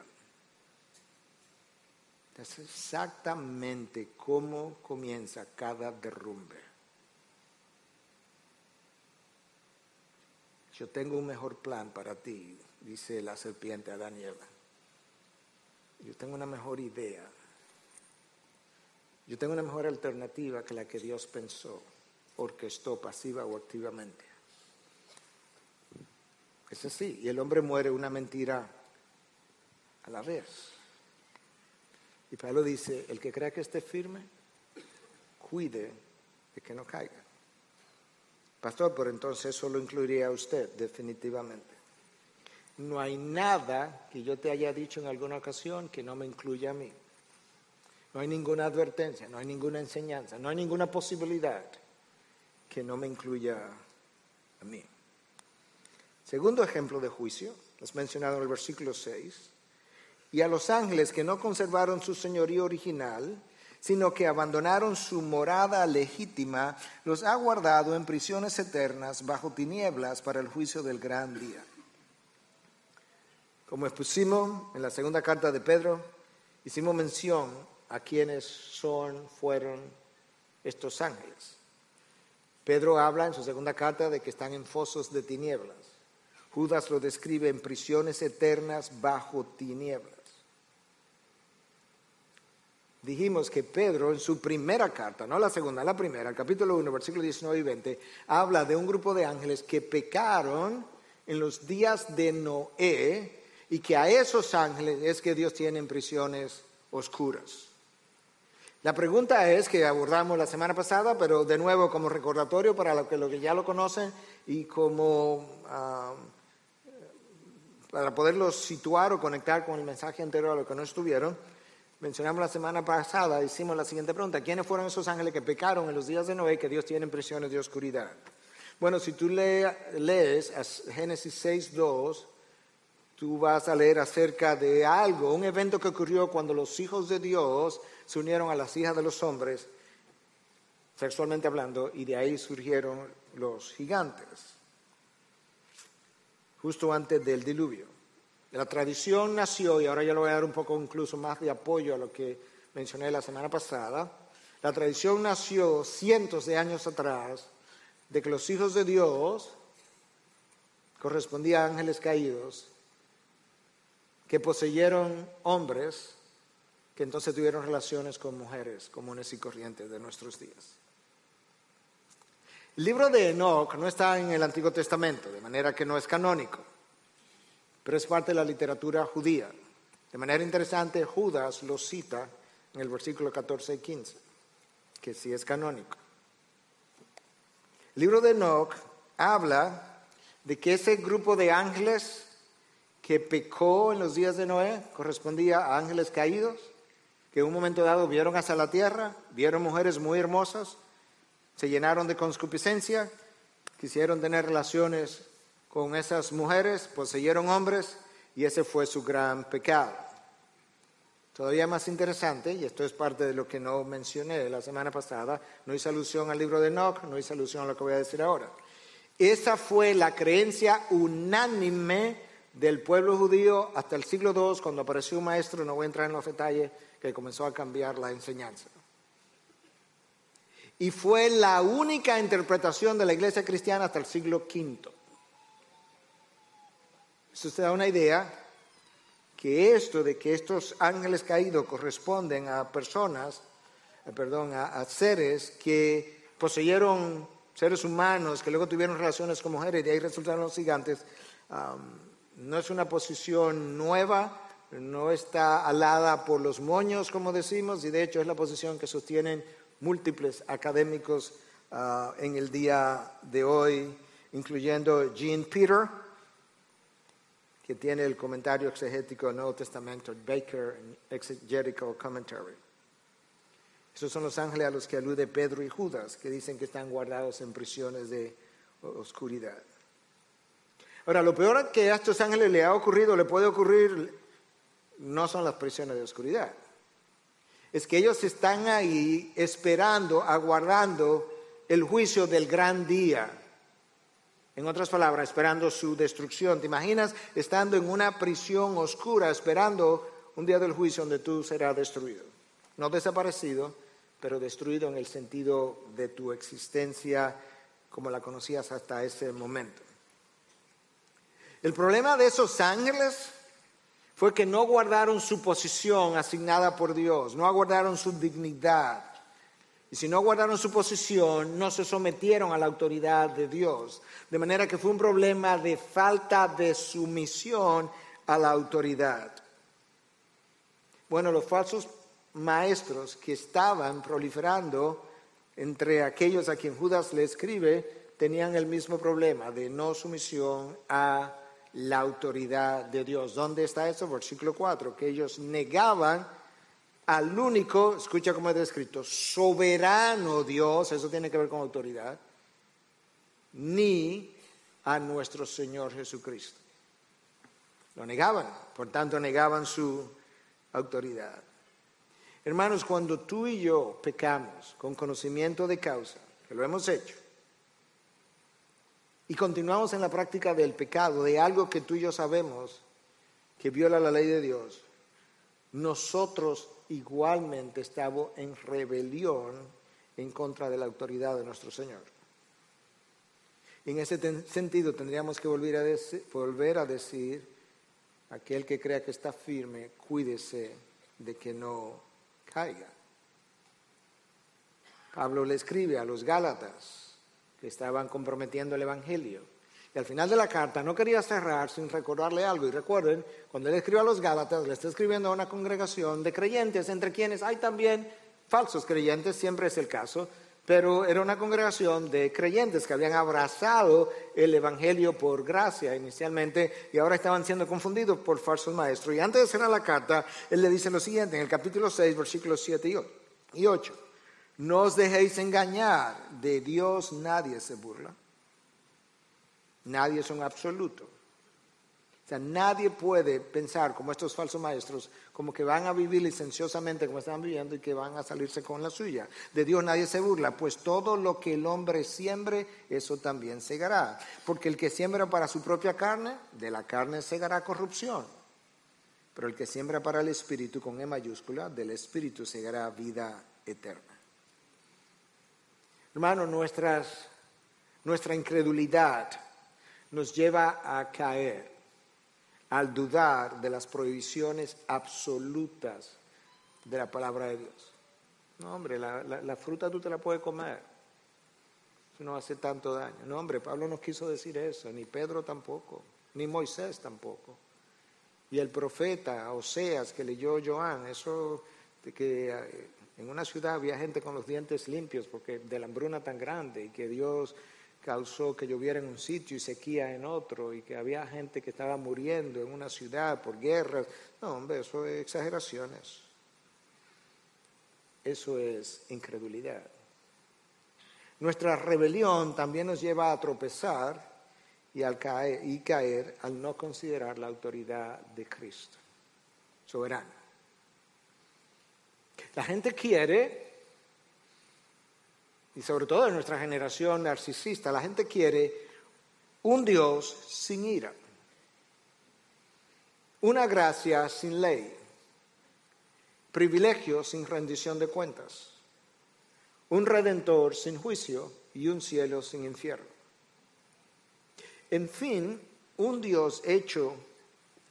Es exactamente cómo comienza cada derrumbe. Yo tengo un mejor plan para ti, dice la serpiente a Adán y Eva. yo tengo una mejor idea. Yo tengo una mejor alternativa que la que Dios pensó, orquestó pasiva o activamente. Es así, y el hombre muere una mentira a la vez. Y Pablo dice, el que crea que esté firme, cuide de que no caiga. Pastor, pero entonces eso lo incluiría a usted, definitivamente. No hay nada que yo te haya dicho en alguna ocasión que no me incluya a mí. No hay ninguna advertencia, no hay ninguna enseñanza, no hay ninguna posibilidad que no me incluya a mí. Segundo ejemplo de juicio, es mencionado en el versículo 6. Y a los ángeles que no conservaron su señorío original, sino que abandonaron su morada legítima, los ha guardado en prisiones eternas bajo tinieblas para el juicio del gran día. Como expusimos en la segunda carta de Pedro, hicimos mención a quienes fueron estos ángeles. Pedro habla en su segunda carta de que están en fosos de tinieblas. Judas lo describe en prisiones eternas bajo tinieblas. Dijimos que Pedro en su primera carta, no la segunda, la primera, el capítulo 1, versículos 19 y 20, habla de un grupo de ángeles que pecaron en los días de Noé y que a esos ángeles es que Dios tiene en prisiones oscuras. La pregunta es que abordamos la semana pasada, pero de nuevo como recordatorio para los que ya lo conocen y como para poderlos situar o conectar con el mensaje anterior a los que no estuvieron. Mencionamos la semana pasada, hicimos la siguiente pregunta: ¿quiénes fueron esos ángeles que pecaron en los días de Noé que Dios tiene en prisiones de oscuridad? Bueno, si tú lees Génesis 6:2, tú vas a leer acerca de algo, un evento que ocurrió cuando los hijos de Dios se unieron a las hijas de los hombres, sexualmente hablando, y de ahí surgieron los gigantes, justo antes del diluvio. La tradición nació, y ahora yo le voy a dar un poco incluso más de apoyo a lo que mencioné la semana pasada. La tradición nació cientos de años atrás de que los hijos de Dios correspondían a ángeles caídos que poseyeron hombres que entonces tuvieron relaciones con mujeres comunes y corrientes de nuestros días. El libro de Enoc no está en el Antiguo Testamento, de manera que no es canónico, pero es parte de la literatura judía. De manera interesante, Judas lo cita en el versículo 14 y 15, que sí es canónico. El libro de Enoc habla de que ese grupo de ángeles que pecó en los días de Noé correspondía a ángeles caídos, que en un momento dado vieron hacia la tierra, vieron mujeres muy hermosas, se llenaron de concupiscencia, quisieron tener relaciones con esas mujeres, poseyeron hombres, y ese fue su gran pecado. Todavía más interesante, y esto es parte de lo que no mencioné la semana pasada, no hice alusión al libro de Enoc, no hice alusión a lo que voy a decir ahora. Esa fue la creencia unánime del pueblo judío hasta el siglo II, cuando apareció un maestro, no voy a entrar en los detalles, que comenzó a cambiar la enseñanza. Y fue la única interpretación de la iglesia cristiana hasta el siglo V. Eso te da una idea que esto de que estos ángeles caídos corresponden a personas, a seres que poseyeron seres humanos, que luego tuvieron relaciones con mujeres y de ahí resultaron los gigantes, no es una posición nueva, no está alada por los moños, como decimos, y de hecho es la posición que sostienen múltiples académicos en el día de hoy, incluyendo Jean Peter, que tiene el comentario exegético del Nuevo Testamento, Baker, Exegetical Commentary. Esos son los ángeles a los que alude Pedro y Judas, que dicen que están guardados en prisiones de oscuridad. Ahora, lo peor que a estos ángeles le ha ocurrido, le puede ocurrir, no son las prisiones de oscuridad. Es que ellos están ahí esperando, aguardando el juicio del gran día. En otras palabras, esperando su destrucción. ¿Te imaginas estando en una prisión oscura, esperando un día del juicio donde tú serás destruido? No desaparecido, pero destruido en el sentido de tu existencia como la conocías hasta ese momento. El problema de esos ángeles fue que no guardaron su posición asignada por Dios, no guardaron su dignidad. Y si no guardaron su posición, no se sometieron a la autoridad de Dios. De manera que fue un problema de falta de sumisión a la autoridad. Bueno, los falsos maestros que estaban proliferando entre aquellos a quien Judas le escribe, tenían el mismo problema de no sumisión a la autoridad de Dios. ¿Dónde está eso? Versículo 4, que ellos negaban al único, escucha cómo es descrito, soberano Dios, eso tiene que ver con autoridad, ni a nuestro Señor Jesucristo. Lo negaban, por tanto negaban su autoridad. Hermanos, cuando tú y yo pecamos con conocimiento de causa, que lo hemos hecho, y continuamos en la práctica del pecado, de algo que tú y yo sabemos que viola la ley de Dios, nosotros igualmente estamos en rebelión en contra de la autoridad de nuestro Señor. Y en ese sentido tendríamos que volver a decir, aquel que crea que está firme, cuídese de que no caiga. Pablo le escribe a los Gálatas que estaban comprometiendo el Evangelio. Y al final de la carta no quería cerrar sin recordarle algo. Y recuerden, cuando él escribe a los Gálatas, le está escribiendo a una congregación de creyentes, entre quienes hay también falsos creyentes, siempre es el caso, pero era una congregación de creyentes que habían abrazado el Evangelio por gracia inicialmente y ahora estaban siendo confundidos por falsos maestros. Y antes de cerrar la carta, él le dice lo siguiente, en el capítulo 6, versículos 7 y 8. No os dejéis engañar, de Dios nadie se burla. Nadie es un absoluto. O sea, nadie puede pensar como estos falsos maestros, como que van a vivir licenciosamente como están viviendo y que van a salirse con la suya. De Dios nadie se burla, pues todo lo que el hombre siembre, eso también segará. Porque el que siembra para su propia carne, de la carne segará corrupción. Pero el que siembra para el Espíritu, con E mayúscula, del Espíritu segará vida eterna. Hermano, nuestra incredulidad nos lleva a caer al dudar de las prohibiciones absolutas de la palabra de Dios. No, hombre, la fruta tú te la puedes comer, eso no hace tanto daño. No, hombre, Pablo no quiso decir eso, ni Pedro tampoco, ni Moisés tampoco. Y el profeta Oseas que leyó Joan, eso de que en una ciudad había gente con los dientes limpios porque de la hambruna tan grande y que Dios causó que lloviera en un sitio y sequía en otro y que había gente que estaba muriendo en una ciudad por guerras. No, hombre, eso es exageraciones. Eso es incredulidad. Nuestra rebelión también nos lleva a tropezar y caer al no considerar la autoridad de Cristo, soberano. La gente quiere, y sobre todo en nuestra generación narcisista, la gente quiere un Dios sin ira, una gracia sin ley, privilegios sin rendición de cuentas, un redentor sin juicio y un cielo sin infierno. En fin, un Dios hecho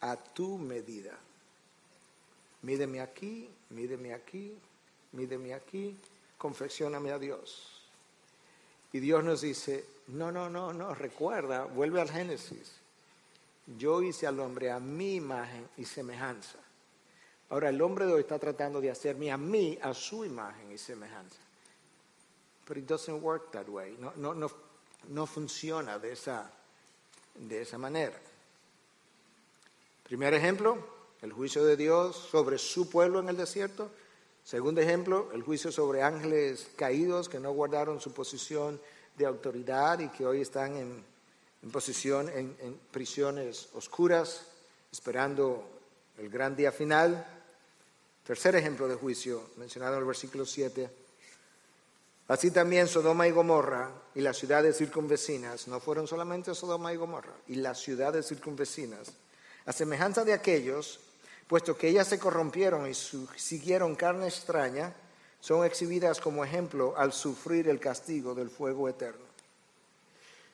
a tu medida. Mídeme aquí, mídeme aquí, mídeme aquí, confeccióname a Dios. Y Dios nos dice, no, recuerda, vuelve al Génesis. Yo hice al hombre a mi imagen y semejanza. Ahora el hombre de hoy está tratando de hacerme a mí a su imagen y semejanza. But it doesn't work that way. No funciona de esa manera. Primer ejemplo, el juicio de Dios sobre su pueblo en el desierto. Segundo ejemplo, el juicio sobre ángeles caídos que no guardaron su posición de autoridad y que hoy están en prisiones oscuras, esperando el gran día final. Tercer ejemplo de juicio, mencionado en el versículo 7. Así también Sodoma y Gomorra y las ciudades circunvecinas, no fueron solamente Sodoma y Gomorra, y las ciudades circunvecinas, a semejanza de aquellos, puesto que ellas se corrompieron y siguieron carne extraña, son exhibidas como ejemplo al sufrir el castigo del fuego eterno.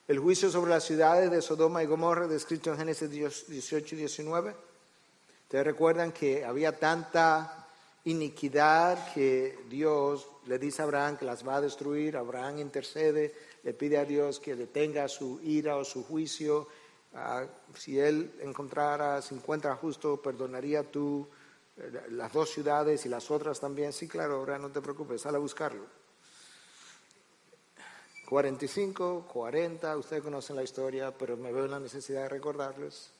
El juicio sobre las ciudades de Sodoma y Gomorra, descrito en Génesis 18 y 19, Ustedes recuerdan que había tanta iniquidad que Dios le dice a Abraham que las va a destruir. Abraham intercede, le pide a Dios que detenga su ira o su juicio. Si él se encuentra justo, perdonaría tú las 2 ciudades y las otras también. Sí, claro, ahora no te preocupes, sal a buscarlo. 45, 40, ustedes conocen la historia, pero me veo en la necesidad de recordarles.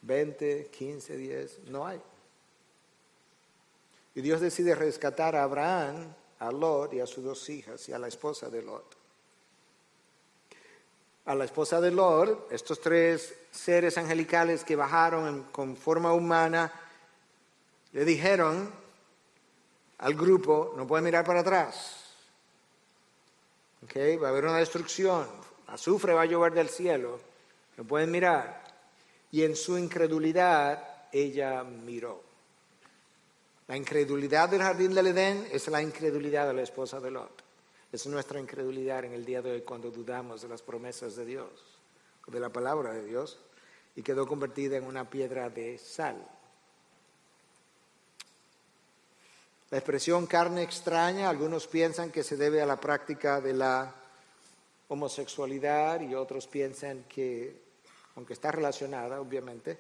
20, 15, 10, no hay. Y Dios decide rescatar a Abraham, a Lot y a sus 2 hijas y a la esposa de Lot. A la esposa de Lot, estos 3 seres angelicales que bajaron con forma humana, le dijeron al grupo, no pueden mirar para atrás. Okay, va a haber una destrucción, azufre va a llover del cielo, no pueden mirar. Y en su incredulidad, ella miró. La incredulidad del jardín del Edén es la incredulidad de la esposa de Lot. Es nuestra incredulidad en el día de hoy cuando dudamos de las promesas de Dios, de la palabra de Dios, y quedó convertida en una piedra de sal. La expresión carne extraña, algunos piensan que se debe a la práctica de la homosexualidad y otros piensan que, aunque está relacionada obviamente,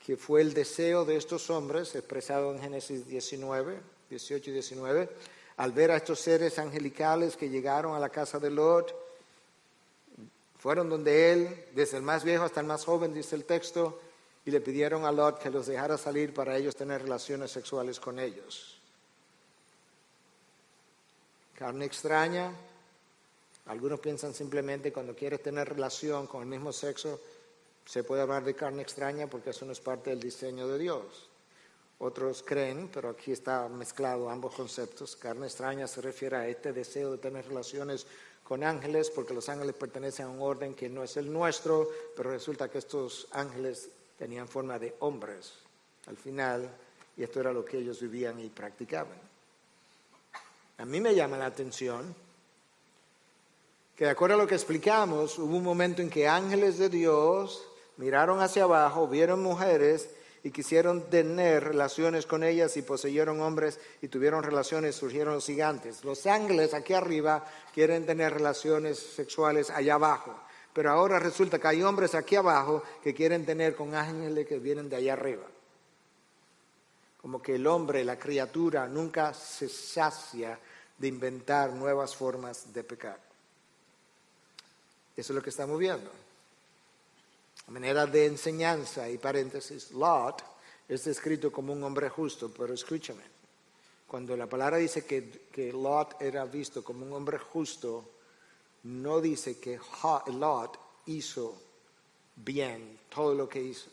que fue el deseo de estos hombres expresado en Génesis 19, 18 y 19, al ver a estos seres angelicales que llegaron a la casa de Lot, fueron donde él, desde el más viejo hasta el más joven, dice el texto, y le pidieron a Lot que los dejara salir para ellos tener relaciones sexuales con ellos. Carne extraña, algunos piensan simplemente cuando quieres tener relación con el mismo sexo, se puede hablar de carne extraña porque eso no es parte del diseño de Dios. Otros creen, pero aquí está mezclado ambos conceptos, carne extraña se refiere a este deseo de tener relaciones con ángeles, porque los ángeles pertenecen a un orden que no es el nuestro, pero resulta que estos ángeles tenían forma de hombres al final, y esto era lo que ellos vivían y practicaban. A mí me llama la atención que, de acuerdo a lo que explicamos, hubo un momento en que ángeles de Dios miraron hacia abajo, vieron mujeres y quisieron tener relaciones con ellas y poseyeron hombres y tuvieron relaciones, surgieron los gigantes. Los ángeles aquí arriba quieren tener relaciones sexuales allá abajo, pero ahora resulta que hay hombres aquí abajo que quieren tener con ángeles que vienen de allá arriba. Como que el hombre, la criatura, nunca se sacia de inventar nuevas formas de pecar. Eso es lo que estamos viendo. A manera de enseñanza y paréntesis, Lot es descrito como un hombre justo, pero escúchame, cuando la palabra dice que Lot era visto como un hombre justo, no dice que Lot hizo bien todo lo que hizo.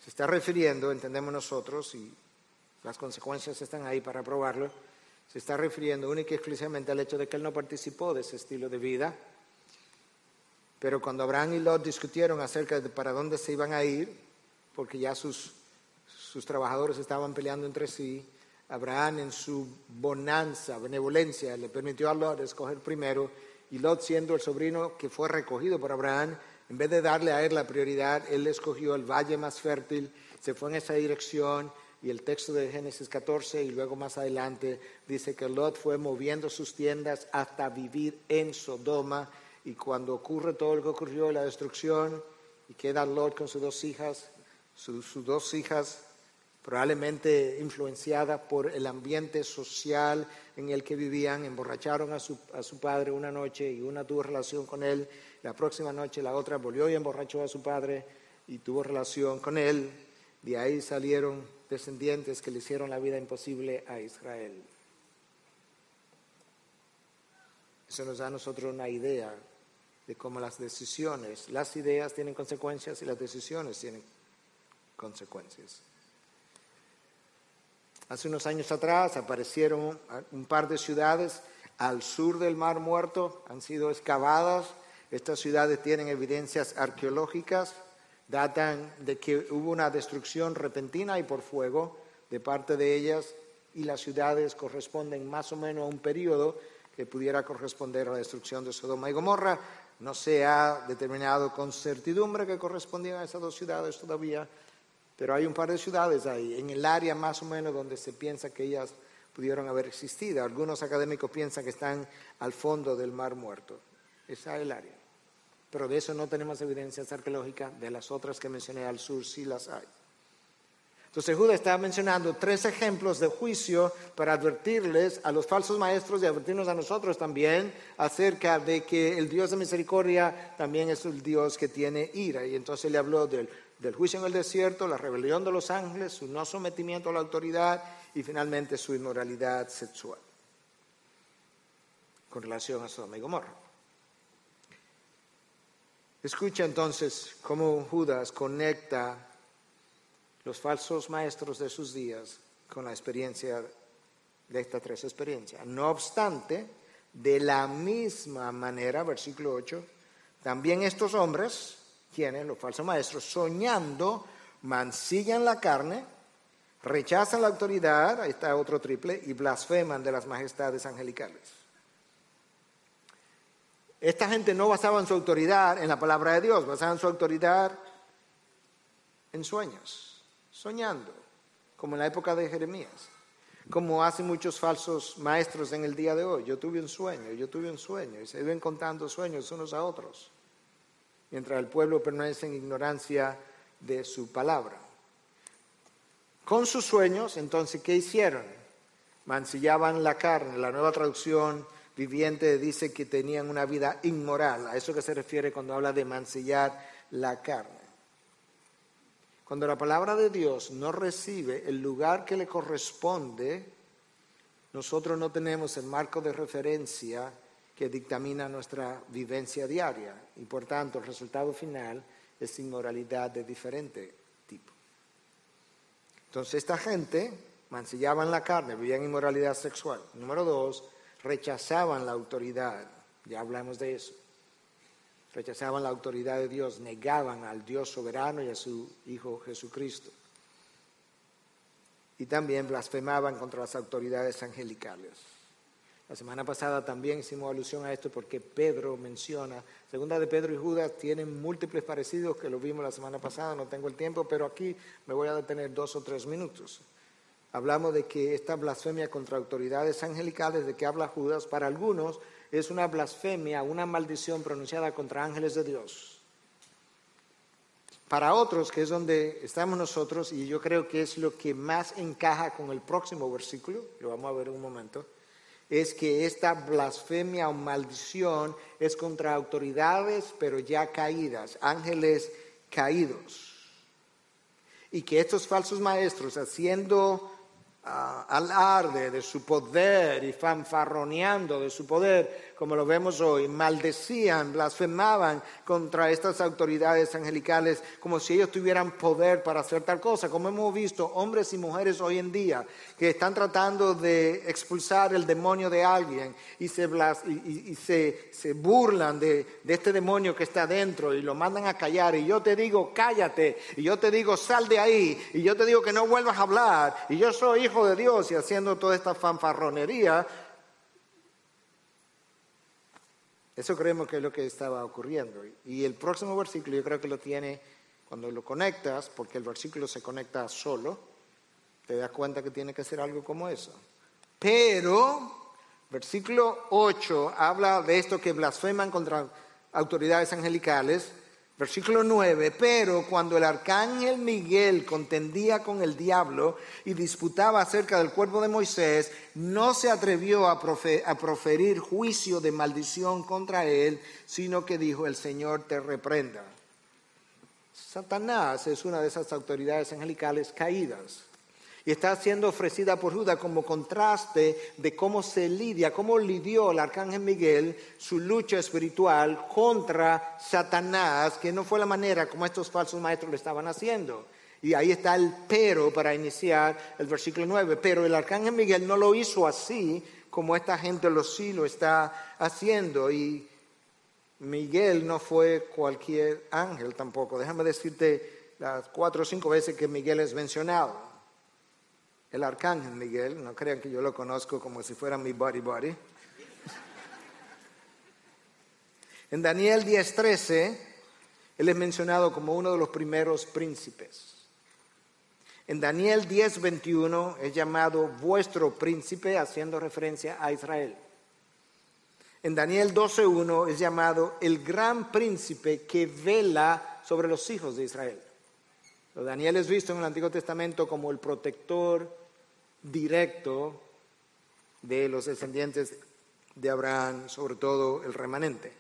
Se está refiriendo, entendemos nosotros, y las consecuencias están ahí para probarlo, se está refiriendo única y exclusivamente al hecho de que él no participó de ese estilo de vida. Pero cuando Abraham y Lot discutieron acerca de para dónde se iban a ir, porque ya sus trabajadores estaban peleando entre sí, Abraham en su benevolencia, le permitió a Lot escoger primero, y Lot, siendo el sobrino que fue recogido por Abraham, en vez de darle a él la prioridad, él escogió el valle más fértil, se fue en esa dirección, y el texto de Génesis 14 y luego más adelante dice que Lot fue moviendo sus tiendas hasta vivir en Sodoma. Y cuando ocurre todo lo que ocurrió, la destrucción, y queda Lot con sus 2 hijas, sus 2 hijas probablemente influenciadas por el ambiente social en el que vivían, emborracharon a su padre una noche y una tuvo relación con él, la próxima noche la otra volvió y emborrachó a su padre y tuvo relación con él. De ahí salieron descendientes que le hicieron la vida imposible a Israel. Eso nos da a nosotros una idea de cómo las ideas tienen consecuencias y las decisiones tienen consecuencias. Hace unos años atrás aparecieron un par de ciudades al sur del Mar Muerto, han sido excavadas. Estas ciudades tienen evidencias arqueológicas, datan de que hubo una destrucción repentina y por fuego de parte de ellas, y las ciudades corresponden más o menos a un periodo que pudiera corresponder a la destrucción de Sodoma y Gomorra. No se ha determinado con certidumbre que correspondían a esas 2 ciudades todavía, Pero hay un par de ciudades ahí, en el área más o menos donde se piensa que ellas pudieron haber existido. Algunos académicos piensan que están al fondo del Mar Muerto. Esa es el área. Pero de eso no tenemos evidencias arqueológicas. De las otras que mencioné al sur sí las hay. Entonces Judas está mencionando 3 ejemplos de juicio para advertirles a los falsos maestros y advertirnos a nosotros también acerca de que el Dios de misericordia también es el Dios que tiene ira. Y entonces le habló del juicio en el desierto, la rebelión de los ángeles, su no sometimiento a la autoridad y finalmente su inmoralidad sexual con relación a Sodoma y Gomorra. Escucha entonces cómo Judas conecta los falsos maestros de sus días con la experiencia de estas 3 experiencias. No obstante, de la misma manera, versículo 8, también estos hombres, quienes, los falsos maestros, soñando, mancillan la carne, rechazan la autoridad, ahí está otro triple, y blasfeman de las majestades angelicales. Esta gente no basaba en su autoridad en la palabra de Dios, basaban su autoridad en sueños. Soñando, como en la época de Jeremías, como hacen muchos falsos maestros en el día de hoy. Yo tuve un sueño, y se viven contando sueños unos a otros, mientras el pueblo permanece en ignorancia de su palabra. Con sus sueños, entonces, ¿qué hicieron? Mancillaban la carne. La Nueva Traducción Viviente dice que tenían una vida inmoral. A eso que se refiere cuando habla de mancillar la carne. Cuando la palabra de Dios no recibe el lugar que le corresponde, nosotros no tenemos el marco de referencia que dictamina nuestra vivencia diaria y por tanto el resultado final es inmoralidad de diferente tipo. Entonces esta gente mancillaban la carne, vivían inmoralidad sexual. Número 2, rechazaban la autoridad, ya hablamos de eso. Rechazaban la autoridad de Dios, negaban al Dios soberano y a su Hijo Jesucristo. Y también blasfemaban contra las autoridades angelicales. La semana pasada también hicimos alusión a esto porque Pedro menciona, segunda de Pedro y Judas tienen múltiples parecidos que lo vimos la semana pasada, no tengo el tiempo, pero aquí me voy a detener 2 o 3 minutos. Hablamos de que esta blasfemia contra autoridades angelicales, de que habla Judas, para algunos es una blasfemia, una maldición pronunciada contra ángeles de Dios. Para otros, que es donde estamos nosotros, y yo creo que es lo que más encaja con el próximo versículo, lo vamos a ver en un momento, es que esta blasfemia o maldición es contra autoridades, pero ya caídas, ángeles caídos. Y que estos falsos maestros, haciendo alarde de su poder y fanfarroneando de su poder, como lo vemos hoy, maldecían, blasfemaban contra estas autoridades angelicales como si ellos tuvieran poder para hacer tal cosa, como hemos visto hombres y mujeres hoy en día que están tratando de expulsar el demonio de alguien y se burlan de este demonio que está dentro y lo mandan a callar, y yo te digo cállate, y yo te digo sal de ahí, y yo te digo que no vuelvas a hablar, y yo soy hijo de Dios, y haciendo toda esta fanfarronería. Eso creemos que es lo que estaba ocurriendo. Y el próximo versículo yo creo que lo tiene, cuando lo conectas, porque el versículo se conecta solo, te das cuenta que tiene que ser algo como eso. Pero, versículo 8 habla de esto que blasfeman contra autoridades angelicales. Versículo 9, pero cuando el arcángel Miguel contendía con el diablo y disputaba acerca del cuerpo de Moisés, no se atrevió a proferir juicio de maldición contra él, sino que dijo, el Señor te reprenda. Satanás es una de esas autoridades angelicales caídas. Y está siendo ofrecida por Judas como contraste de cómo se lidia, cómo lidió el arcángel Miguel su lucha espiritual contra Satanás, que no fue la manera como estos falsos maestros lo estaban haciendo. Y ahí está el pero para iniciar el versículo 9. Pero el arcángel Miguel no lo hizo así como esta gente sí lo está haciendo. Y Miguel no fue cualquier ángel tampoco. Déjame decirte las 4 o 5 veces que Miguel es mencionado. El arcángel Miguel, no crean que yo lo conozco como si fuera mi buddy. En Daniel 10:13, él es mencionado como uno de los primeros príncipes. En Daniel 10:21 es llamado vuestro príncipe, haciendo referencia a Israel. En Daniel 12:1 es llamado el gran príncipe que vela sobre los hijos de Israel. Daniel es visto en el Antiguo Testamento como el protector directo de los descendientes de Abraham, sobre todo el remanente.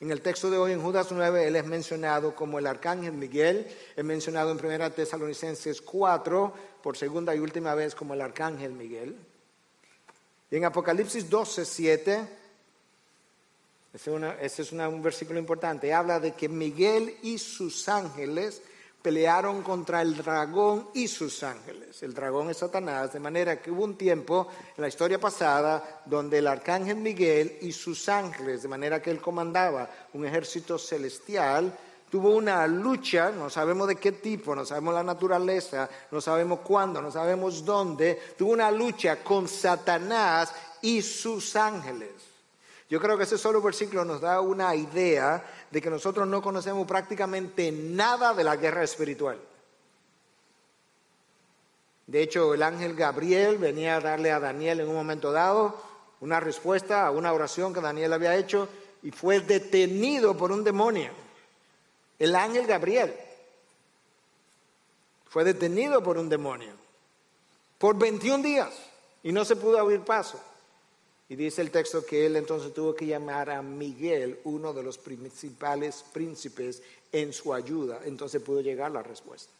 En el texto de hoy, en Judas 9, él es mencionado como el arcángel Miguel, es mencionado en 1 Tesalonicenses 4, por segunda y última vez como el arcángel Miguel. Y en Apocalipsis 12:7, ese es un versículo importante, habla de que Miguel y sus ángeles pelearon contra el dragón y sus ángeles. El dragón es Satanás, de manera que hubo un tiempo en la historia pasada donde el arcángel Miguel y sus ángeles, de manera que él comandaba un ejército celestial, tuvo una lucha, no sabemos de qué tipo, no sabemos la naturaleza, no sabemos cuándo, no sabemos dónde, tuvo una lucha con Satanás y sus ángeles. Yo creo que ese solo versículo nos da una idea de que nosotros no conocemos prácticamente nada de la guerra espiritual. De hecho, el ángel Gabriel venía a darle a Daniel en un momento dado una respuesta a una oración que Daniel había hecho y fue detenido por un demonio. El ángel Gabriel fue detenido por un demonio por 21 días y no se pudo abrir paso. Y dice el texto que él entonces tuvo que llamar a Miguel, uno de los principales príncipes, en su ayuda. Entonces pudo llegar la respuesta.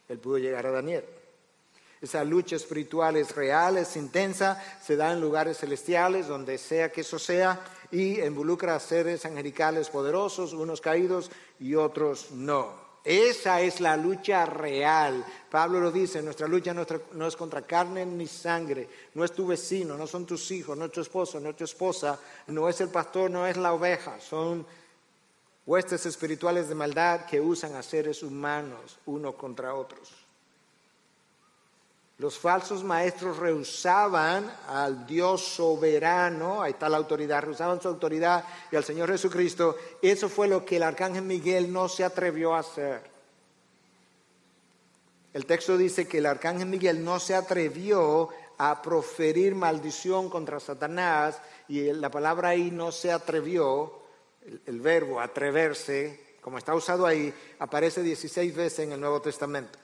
Él pudo llegar a Daniel. Esa lucha espiritual es real, es intensa, se da en lugares celestiales, donde sea que eso sea, y involucra a seres angelicales poderosos, unos caídos y otros no. Esa es la lucha real. Pablo lo dice, nuestra lucha no es contra carne ni sangre, no es tu vecino, no son tus hijos, no es tu esposo, no es tu esposa, no es el pastor, no es la oveja, son huestes espirituales de maldad que usan a seres humanos uno contra otros. Los falsos maestros rehusaban al Dios soberano, ahí está la autoridad, rehusaban su autoridad y al Señor Jesucristo. Eso fue lo que el arcángel Miguel no se atrevió a hacer. El texto dice que el arcángel Miguel no se atrevió a proferir maldición contra Satanás, y la palabra ahí no se atrevió, el verbo atreverse, como está usado ahí, aparece 16 veces en el Nuevo Testamento,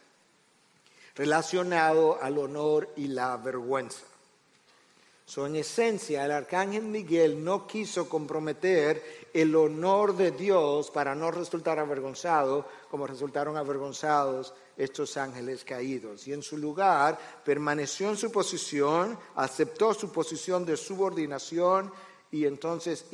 relacionado al honor y la vergüenza. En esencia, el arcángel Miguel no quiso comprometer el honor de Dios para no resultar avergonzado, como resultaron avergonzados estos ángeles caídos. Y en su lugar permaneció en su posición, aceptó su posición de subordinación y entonces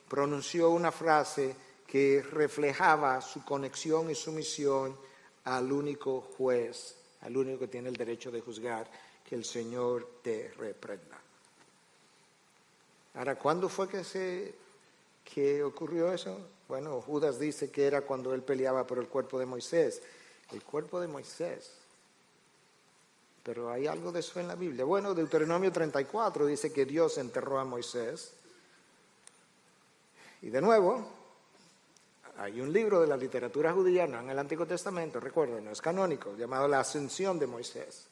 pronunció una frase que reflejaba su conexión y sumisión al único juez, al único que tiene el derecho de juzgar, que el Señor te reprenda. Ahora, ¿cuándo fue que ocurrió eso? Bueno, Judas dice que era cuando él peleaba por el cuerpo de Moisés. El cuerpo de Moisés. Pero hay algo de eso en la Biblia. Bueno, Deuteronomio 34 dice que Dios enterró a Moisés. Y de nuevo, hay un libro de la literatura judía, no en el Antiguo Testamento, recuerden, no es canónico, llamado La Ascensión de Moisés,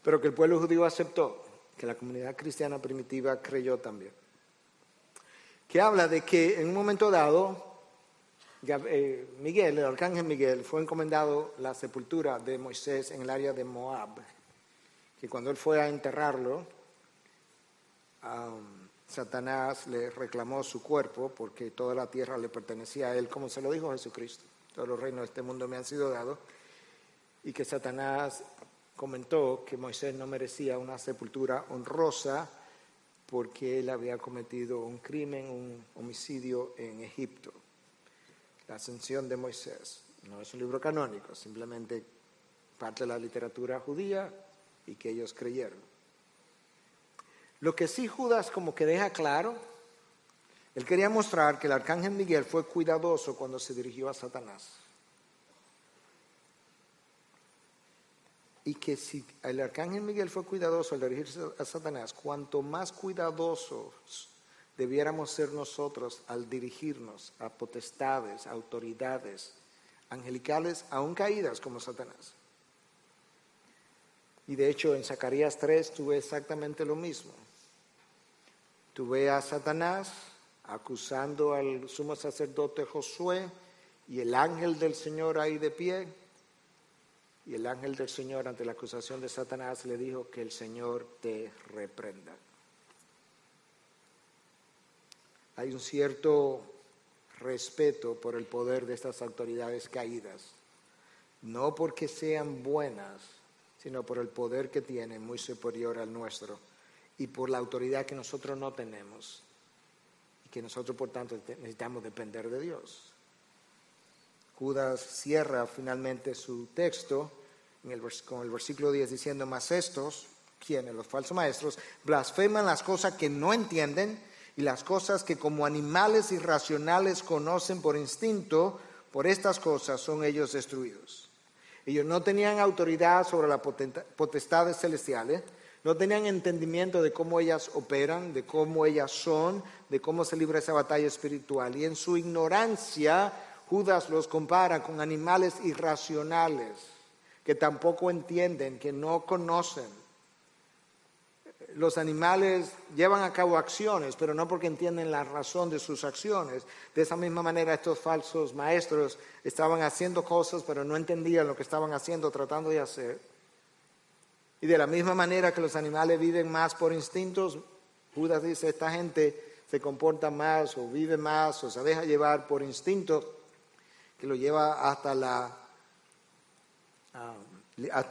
pero que el pueblo judío aceptó, que la comunidad cristiana primitiva creyó también, que habla de que en un momento dado, Miguel, el arcángel Miguel, fue encomendado la sepultura de Moisés en el área de Moab, que cuando él fue a enterrarlo, Satanás le reclamó su cuerpo porque toda la tierra le pertenecía a él, como se lo dijo Jesucristo. Todos los reinos de este mundo me han sido dados. Y que Satanás comentó que Moisés no merecía una sepultura honrosa porque él había cometido un crimen, un homicidio en Egipto. La ascensión de Moisés. No es un libro canónico, simplemente parte de la literatura judía y que ellos creyeron. Lo que sí Judas como que deja claro, él quería mostrar que el arcángel Miguel fue cuidadoso cuando se dirigió a Satanás. Y que si el arcángel Miguel fue cuidadoso al dirigirse a Satanás, cuanto más cuidadosos debiéramos ser nosotros al dirigirnos a potestades, autoridades angelicales, aún caídas como Satanás. Y de hecho en Zacarías 3 tú ves exactamente lo mismo. Tú ves a Satanás acusando al sumo sacerdote Josué y el ángel del Señor ahí de pie. Y el ángel del Señor, ante la acusación de Satanás, le dijo: que el Señor te reprenda. Hay un cierto respeto por el poder de estas autoridades caídas, no porque sean buenas, sino por el poder que tienen, muy superior al nuestro, y por la autoridad que nosotros no tenemos, y que nosotros por tanto necesitamos depender de Dios. Judas cierra finalmente su texto con el versículo 10 diciendo: mas estos, ¿quiénes? Los falsos maestros, blasfeman las cosas que no entienden y las cosas que como animales irracionales conocen por instinto. Por estas cosas son ellos destruidos. Ellos no tenían autoridad sobre las potestades celestiales, no tenían entendimiento de cómo ellas operan, de cómo ellas son, de cómo se libra esa batalla espiritual. Y en su ignorancia, Judas los compara con animales irracionales, que tampoco entienden, que no conocen. Los animales llevan a cabo acciones, pero no porque entienden la razón de sus acciones. De esa misma manera, estos falsos maestros estaban haciendo cosas, pero no entendían lo que estaban haciendo, tratando de hacer. Y de la misma manera que los animales viven más por instintos, Judas dice: esta gente se comporta más o vive más o se deja llevar por instinto, que lo lleva hasta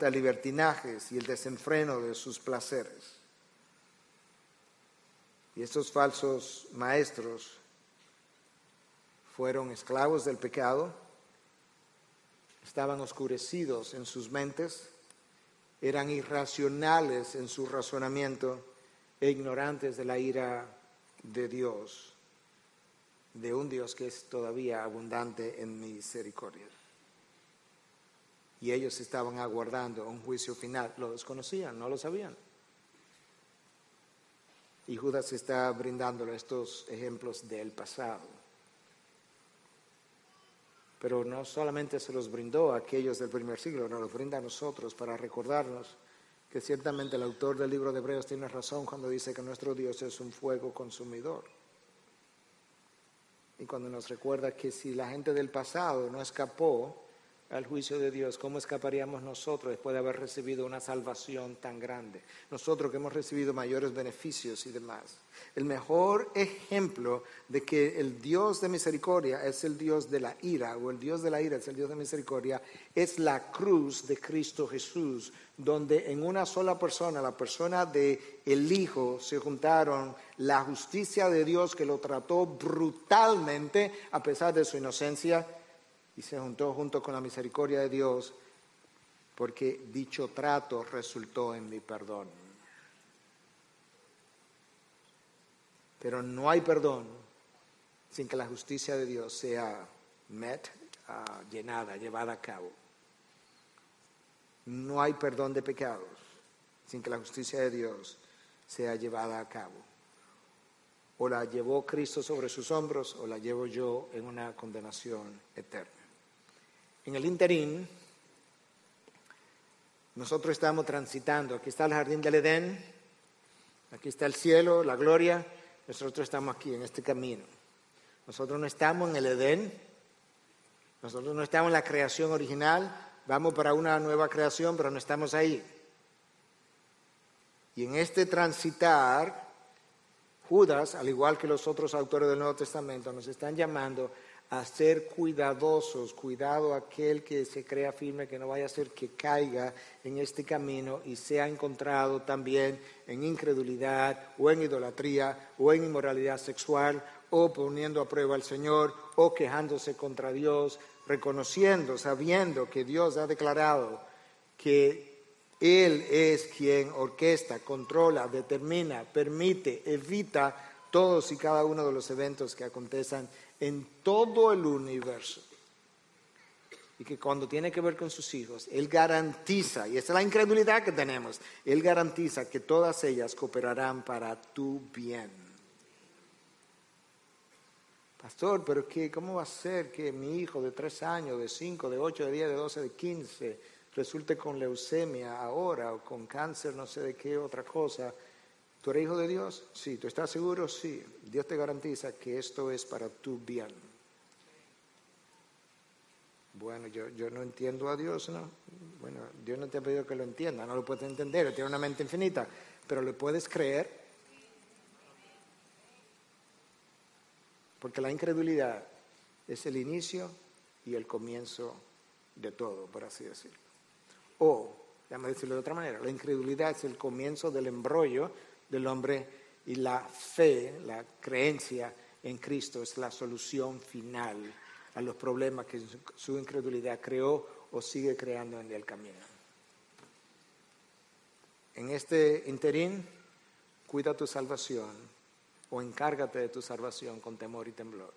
libertinajes y el desenfreno de sus placeres. Y estos falsos maestros fueron esclavos del pecado, estaban oscurecidos en sus mentes, eran irracionales en su razonamiento e ignorantes de la ira de Dios, de un Dios que es todavía abundante en misericordia. Y ellos estaban aguardando un juicio final. Lo desconocían, no lo sabían. Y Judas está brindándole estos ejemplos del pasado. Pero no solamente se los brindó a aquellos del primer siglo, nos los brinda a nosotros para recordarnos que ciertamente el autor del libro de Hebreos tiene razón cuando dice que nuestro Dios es un fuego consumidor. Y cuando nos recuerda que si la gente del pasado no escapó al juicio de Dios, ¿cómo escaparíamos nosotros después de haber recibido una salvación tan grande? Nosotros que hemos recibido mayores beneficios y demás. El mejor ejemplo de que el Dios de misericordia es el Dios de la ira, o el Dios de la ira es el Dios de misericordia, es la cruz de Cristo Jesús, donde en una sola persona, la persona de el Hijo, se juntaron la justicia de Dios, que lo trató brutalmente a pesar de su inocencia, y se juntó junto con la misericordia de Dios, porque dicho trato resultó en mi perdón. Pero no hay perdón sin que la justicia de Dios sea llenada, llevada a cabo. No hay perdón de pecados sin que la justicia de Dios sea llevada a cabo. O la llevó Cristo sobre sus hombros, o la llevo yo en una condenación eterna. En el interín, nosotros estamos transitando. Aquí está el jardín del Edén, aquí está el cielo, la gloria. Nosotros estamos aquí en este camino. Nosotros no estamos en el Edén, nosotros no estamos en la creación original, vamos para una nueva creación, pero no estamos ahí. Y en este transitar, Judas, al igual que los otros autores del Nuevo Testamento, nos están llamando a ser cuidadosos, cuidado aquel que se crea firme, que no vaya a ser que caiga en este camino y sea encontrado también en incredulidad o en idolatría o en inmoralidad sexual o poniendo a prueba al Señor o quejándose contra Dios, reconociendo, sabiendo que Dios ha declarado que Él es quien orquesta, controla, determina, permite, evita todos y cada uno de los eventos que acontecen en todo el universo. Y que cuando tiene que ver con sus hijos, Él garantiza, y esa es la incredulidad que tenemos, Él garantiza que todas ellas cooperarán para tu bien. Pastor, pero ¿cómo va a ser que mi hijo de 3 años, de 5, de 8, de 10, de 12, de 15, resulte con leucemia ahora o con cáncer, no sé de qué otra cosa, ¿tú eres hijo de Dios? Sí. ¿Tú estás seguro? Sí. Dios te garantiza que esto es para tu bien. Bueno, yo no entiendo a Dios, ¿no? Bueno, Dios no te ha pedido que lo entienda, no lo puedes entender, Él tiene una mente infinita, pero le puedes creer, porque la incredulidad es el inicio y el comienzo de todo, por así decirlo. O, déjame decirlo de otra manera, la incredulidad es el comienzo del embrollo del hombre y la fe, la creencia en Cristo es la solución final a los problemas que su incredulidad creó o sigue creando en el camino. En este interín, cuida tu salvación o encárgate de tu salvación con temor y temblor.